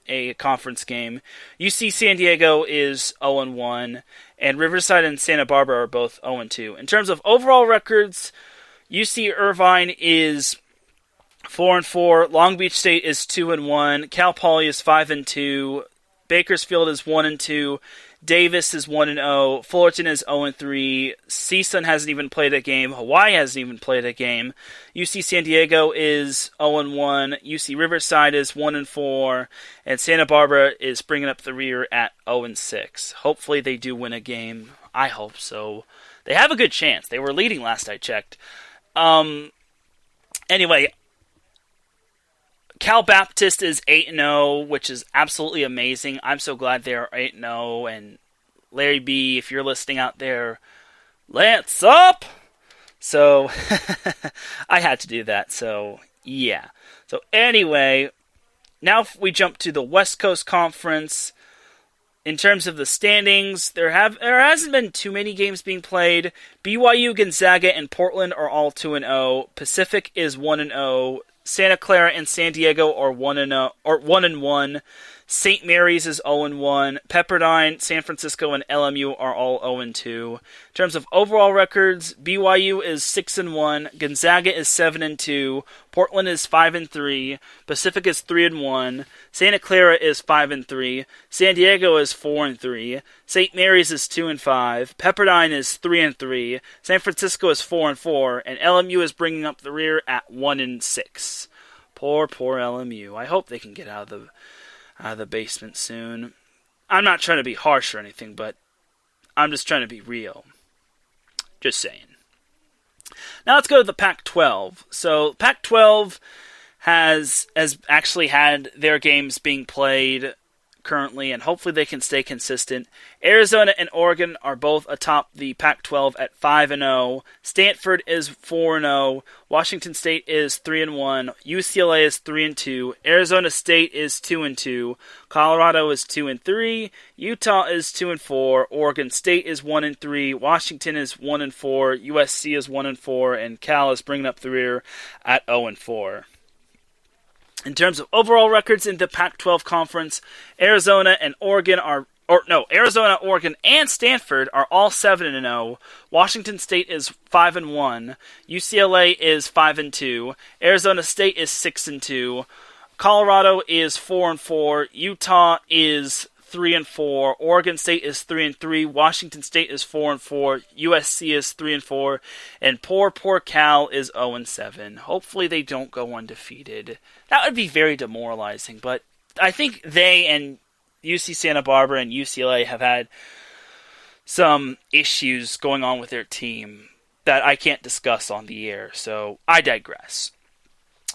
a conference game. UC San Diego is 0-1, and Riverside and Santa Barbara are both 0-2. In terms of overall records, UC Irvine is 4-4, Long Beach State is 2-1, Cal Poly is 5-2, Bakersfield is 1-2, Davis is 1-0, Fullerton is 0-3, CSUN hasn't even played a game, Hawaii hasn't even played a game, UC San Diego is 0-1, UC Riverside is 1-4, and Santa Barbara is bringing up the rear at 0-6. Hopefully they do win a game. I hope so. They have a good chance. They were leading last I checked. Anyway, Cal Baptist is 8-0, which is absolutely amazing. I'm so glad they're 8-0. And Larry B., if you're listening out there, Lance up! So, I had to do that. So, yeah. So, anyway, now we jump to the West Coast Conference. In terms of the standings, there hasn't been too many games being played. BYU, Gonzaga, and Portland are all 2-0. Pacific is 1-0. Santa Clara and San Diego are 1-1. St. Mary's is 0-1. Pepperdine, San Francisco, and LMU are all 0-2. In terms of overall records, BYU is 6-1. Gonzaga is 7-2. Portland is 5-3. Pacific is 3-1. Santa Clara is 5-3. San Diego is 4-3. St. Mary's is 2-5. Pepperdine is 3-3. San Francisco is 4-4. And LMU is bringing up the rear at 1-6. Poor LMU. I hope they can get out of the basement soon. I'm not trying to be harsh or anything, but I'm just trying to be real. Just saying. Now let's go to the Pac-12. So Pac-12 has actually had their games being played currently, and hopefully they can stay consistent. Arizona and Oregon are both atop the Pac-12 at 5-0. Stanford is 4-0. Washington State is 3-1. UCLA is 3-2. Arizona State is 2-2. Colorado is 2-3. Utah is 2-4. Oregon State is 1-3. Washington is 1-4. USC is 1-4, and Cal is bringing up the rear at 0-4. In terms of overall records in the Pac-12 conference, Arizona, Oregon, and Stanford are all 7-0. Washington State is 5-1. UCLA is 5-2. Arizona State is 6-2. Colorado is 4-4. Utah is 3-4. Oregon State is 3-3. Washington State is 4-4. USC is 3-4. And poor Cal is 0-7. Hopefully they don't go undefeated. That would be very demoralizing, but I think they and UC Santa Barbara and UCLA have had some issues going on with their team that I can't discuss on the air, so I digress.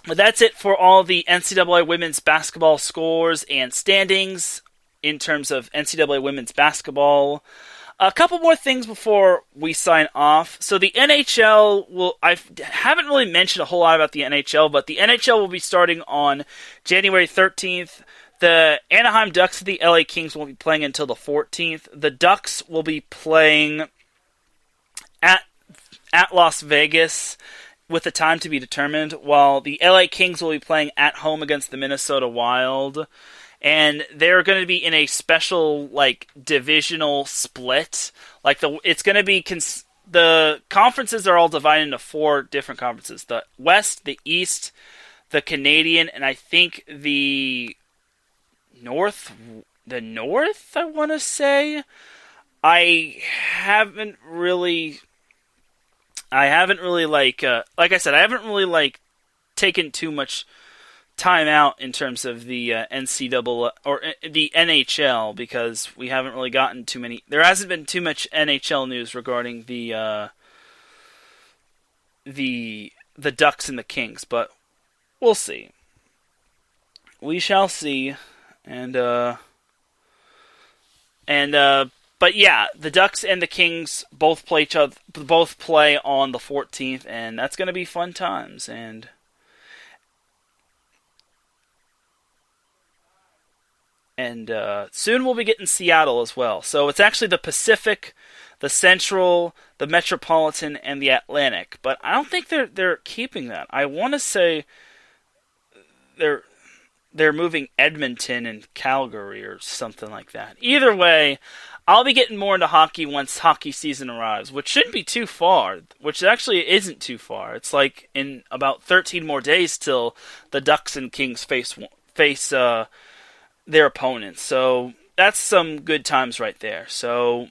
But that's it for all the NCAA women's basketball scores and standings in terms of NCAA women's basketball. A couple more things before we sign off. So the NHL I haven't really mentioned a whole lot about the NHL, but the NHL will be starting on January 13th. The Anaheim Ducks and the LA Kings won't be playing until the 14th. The Ducks will be playing at Las Vegas with the time to be determined, while the LA Kings will be playing at home against the Minnesota Wild. And they're going to be in a special, divisional split. It's going to be the conferences are all divided into 4 different conferences: the West, the East, the Canadian, and I think the North. The North, I want to say. I haven't really like I said, I haven't really taken too much time out in terms of the NCAA or the NHL, because we haven't really gotten too many. There hasn't been too much NHL news regarding the Ducks and the Kings, but we'll see. We shall see, but yeah, the Ducks and the Kings both play on the 14th, and that's going to be fun times. And soon we'll be getting Seattle as well. So it's actually the Pacific, the Central, the Metropolitan, and the Atlantic. But I don't think they're keeping that. I want to say they're moving Edmonton and Calgary or something like that. Either way, I'll be getting more into hockey once hockey season arrives, which shouldn't be too far, which actually isn't too far. It's in about 13 more days till the Ducks and Kings face their opponents. So that's some good times right there. So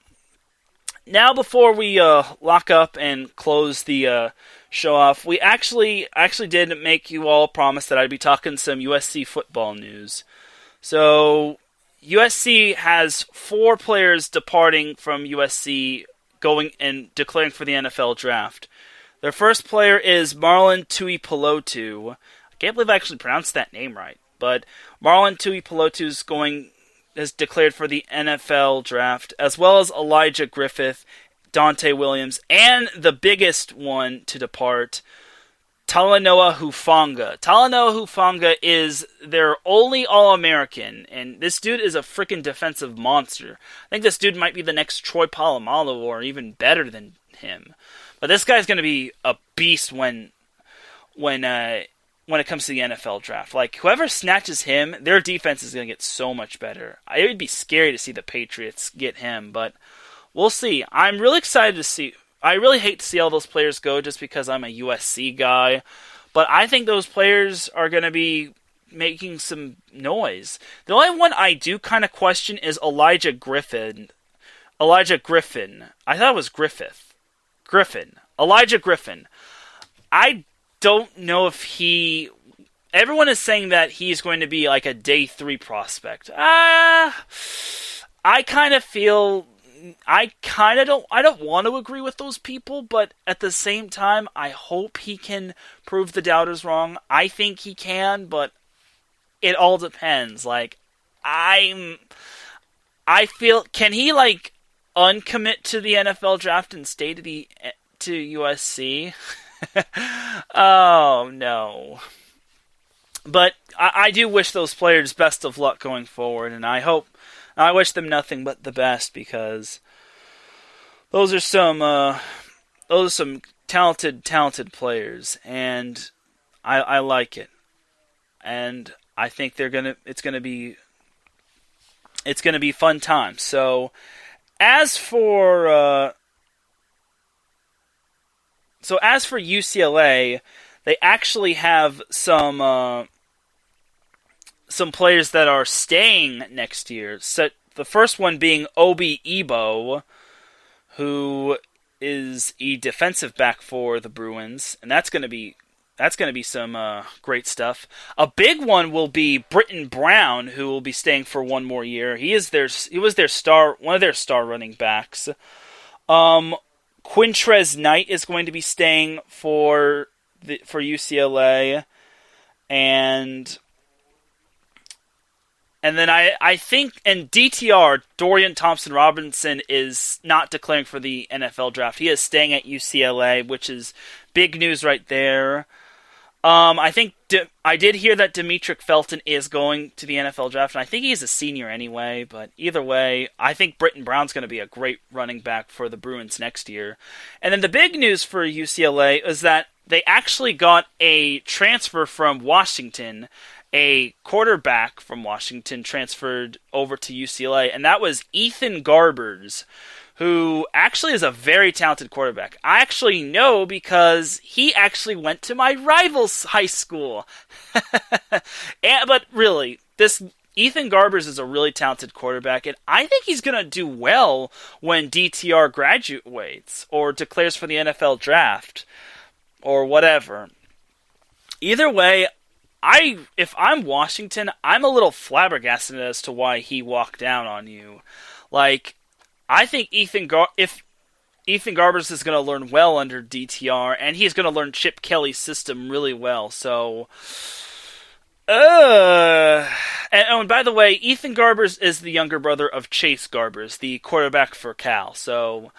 now before we lock up and close the show off, we actually did make you all promise that I'd be talking some USC football news. So USC has 4 players departing from USC going and declaring for the NFL draft. Their first player is Marlon Tuipulotu. I can't believe I actually pronounced that name right. But Marlon Tuipulotu has declared for the NFL draft, as well as Elijah Griffith, Dante Williams, and the biggest one to depart, Talanoa Hufanga. Talanoa Hufanga is their only All-American, and this dude is a freaking defensive monster. I think this dude might be the next Troy Polamalu, or even better than him. But this guy's going to be a beast when when it comes to the NFL draft. Like, whoever snatches him, their defense is going to get so much better. It would be scary to see the Patriots get him, but we'll see. I'm really excited to see. I really hate to see all those players go just because I'm a USC guy, but I think those players are going to be making some noise. The only one I do kind of question is Elijah Griffin. I thought it was Griffin. Elijah Griffin. I don't know if he... Everyone is saying that he's going to be like a day 3 prospect. I kind of feel... I don't want to agree with those people, but at the same time, I hope he can prove the doubters wrong. I think he can, but it all depends. Like, I feel... Can he, like, uncommit to the NFL draft and stay to USC? Oh, no. But I do wish those players best of luck going forward, and I wish them nothing but the best, because those are some talented players, and I like it. And I think it's gonna be fun times. So as for UCLA, they actually have some players that are staying next year. So the first one being Obi Ebo, who is a defensive back for the Bruins, and that's going to be some great stuff. A big one will be Britton Brown, who will be staying for one more year. He was their one of their star running backs. Quintrez Knight is going to be staying for UCLA, and then I think, and DTR, Dorian Thompson-Robinson, is not declaring for the NFL draft. He is staying at UCLA, which is big news right there. I think I did hear that Demetric Felton is going to the NFL draft, and I think he's a senior anyway, but either way, I think Britton Brown's going to be a great running back for the Bruins next year. And then the big news for UCLA is that they actually got a transfer from Washington. A quarterback from Washington transferred over to UCLA, and that was Ethan Garbers, who actually is a very talented quarterback. I actually know because he actually went to my rival's high school. But really, this Ethan Garbers is a really talented quarterback, and I think he's going to do well when DTR graduates or declares for the NFL draft or whatever. Either way, if I'm Washington, I'm a little flabbergasted as to why he walked down on you. Like, I think if Ethan Garbers is going to learn well under DTR, and he's going to learn Chip Kelly's system really well. So, and by the way, Ethan Garbers is the younger brother of Chase Garbers, the quarterback for Cal. So,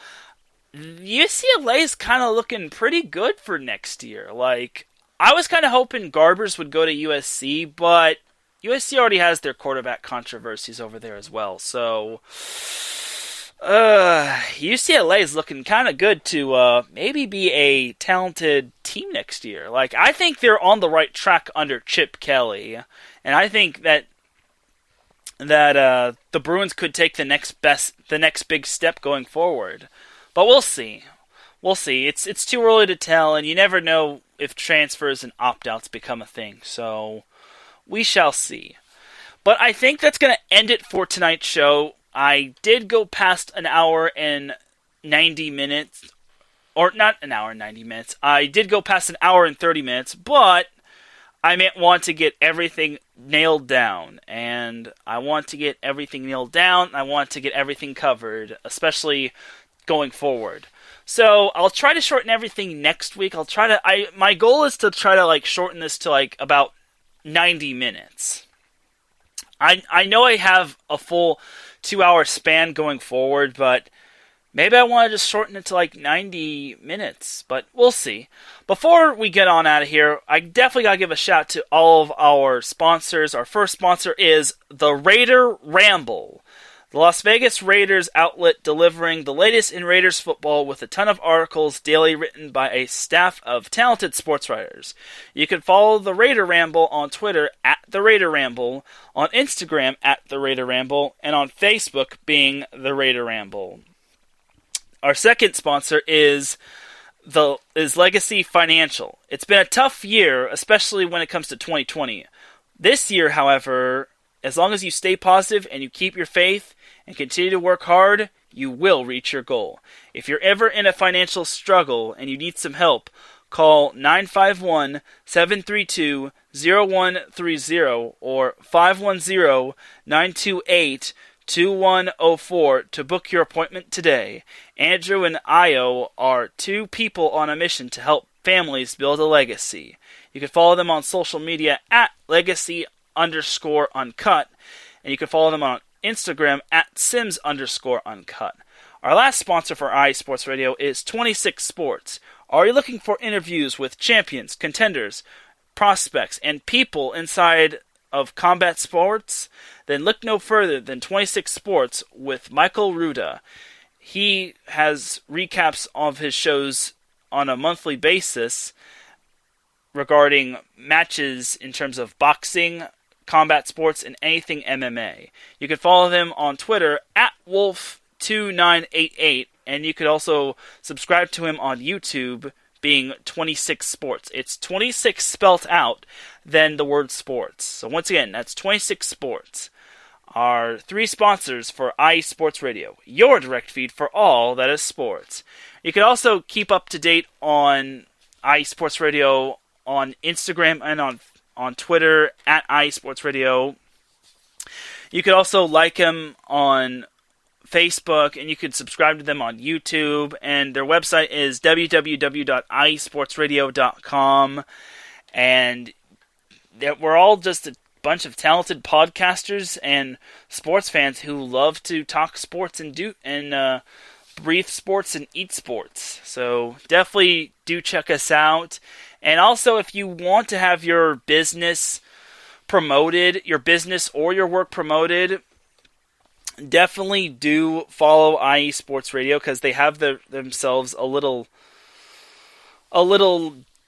UCLA is kind of looking pretty good for next year. Like, I was kind of hoping Garbers would go to USC, but USC already has their quarterback controversies over there as well. So, UCLA is looking kind of good to maybe be a talented team next year. Like, I think they're on the right track under Chip Kelly, and I think that the Bruins could take the next big step going forward. But we'll see. We'll see. It's too early to tell, and you never know if transfers and opt-outs become a thing. So, we shall see. But I think that's going to end it for tonight's show. I did go past an hour and 90 minutes. Or not an hour and 90 minutes. I did go past an hour and 30 minutes, but I want to get everything nailed down. And I want to get everything nailed down. I want to get everything covered, especially going forward. So I'll try to shorten everything next week. My goal is to try to shorten this to about 90 minutes. I know I have a full 2-hour span going forward, but maybe I want to just shorten it to 90 minutes, but we'll see. Before we get on out of here, I definitely got to give a shout to all of our sponsors. Our first sponsor is the Raider Ramble. The Las Vegas Raiders outlet delivering the latest in Raiders football with a ton of articles daily written by a staff of talented sports writers. You can follow the Raider Ramble on Twitter at the Raider Ramble, on Instagram at the Raider Ramble, and on Facebook being the Raider Ramble. Our second sponsor is Legacy Financial. It's been a tough year, especially when it comes to 2020. This year, however, as long as you stay positive and you keep your faith and continue to work hard, you will reach your goal. If you're ever in a financial struggle and you need some help, call 951-732-0130 or 510-928-2104 to book your appointment today. Andrew and Io are two people on a mission to help families build a legacy. You can follow them on social media at legacy_uncut, and you can follow them on Instagram at Sims_uncut. Our last sponsor for IE Sports Radio is 26 Sports. Are you looking for interviews with champions, contenders, prospects, and people inside of combat sports? Then look no further than 26 Sports with Michael Ruda. He has recaps of his shows on a monthly basis regarding matches in terms of boxing, combat sports, and anything MMA. You can follow him on Twitter at Wolf2988, and you could also subscribe to him on YouTube being 26 Sports. It's 26 spelt out, then the word sports. So once again, that's 26 Sports. Our three sponsors for IE Sports Radio, your direct feed for all that is sports. You can also keep up to date on IE Sports Radio on Instagram and on Twitter at IE Sports Radio. You could also like him on Facebook, and you could subscribe to them on YouTube, and their website is www.iesportsradio.com, and we're all just a bunch of talented podcasters and sports fans who love to talk sports and breathe sports and eat sports. So definitely do check us out. And also, if you want to have your business promoted, your business or your work promoted, definitely do follow IE Sports Radio, because they have themselves a little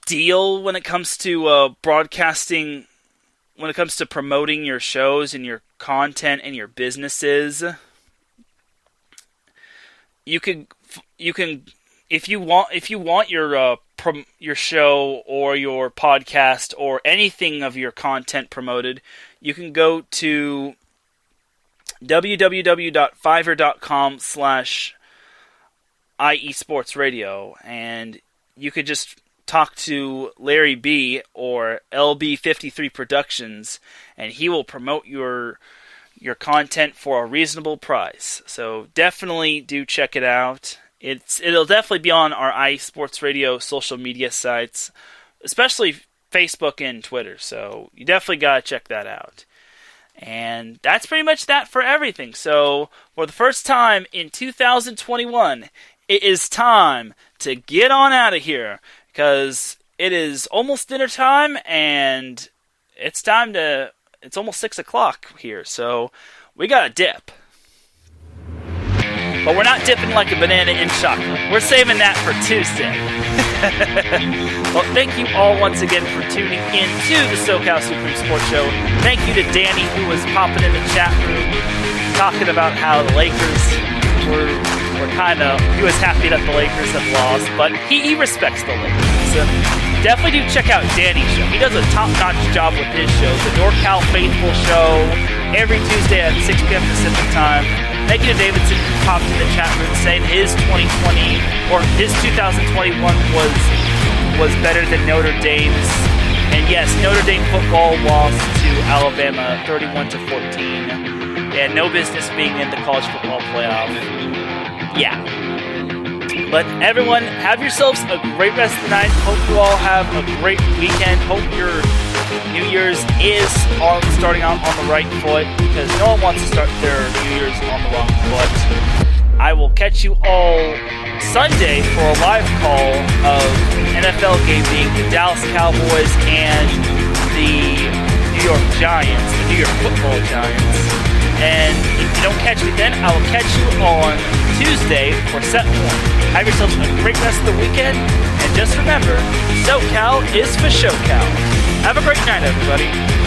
deal when it comes to broadcasting, when it comes to promoting your shows and your content and your businesses. You can if you want your show or your podcast or anything of your content promoted, you can go to www.fiverr.com/IE-sports-radio, and you could just talk to Larry B or LB53 Productions, and he will promote your content for a reasonable price. So definitely do check it out. It'll definitely be on our IE Sports Radio social media sites, especially Facebook and Twitter. So you definitely gotta check that out. And that's pretty much that for everything. So for the first time in 2021, it is time to get on out of here, because it is almost dinner time, and it's almost 6 o'clock here, so we gotta dip. But we're not dipping like a banana in chocolate. We're saving that for Tuesday. Well, thank you all once again for tuning in to the SoCal Supreme Sports Show. Thank you to Danny, who was popping in the chat room, talking about how the Lakers were he was happy that the Lakers have lost, but he respects the Lakers. So definitely do check out Danny's show. He does a top-notch job with his show, the NorCal Faithful Show, every Tuesday at 6 p.m. Pacific time. Thank you to Davidson, who popped in the chat room saying his 2020 or his 2021 was better than Notre Dame's. And yes, Notre Dame football lost to Alabama 31-14. They had no business being in the college football playoff. Yeah. But everyone, have yourselves a great rest of the night. Hope you all have a great weekend. Hope your New Year's is starting out on the right foot, because no one wants to start their New Year's on the wrong foot. I will catch you all Sunday for a live call of an NFL game being the Dallas Cowboys and the New York Giants, the New York Football Giants. And if you don't catch me then, I will catch you on Tuesday for set 1. Have yourselves a great rest of the weekend, and just remember, SoCal is for SoCal. Have a great night, everybody.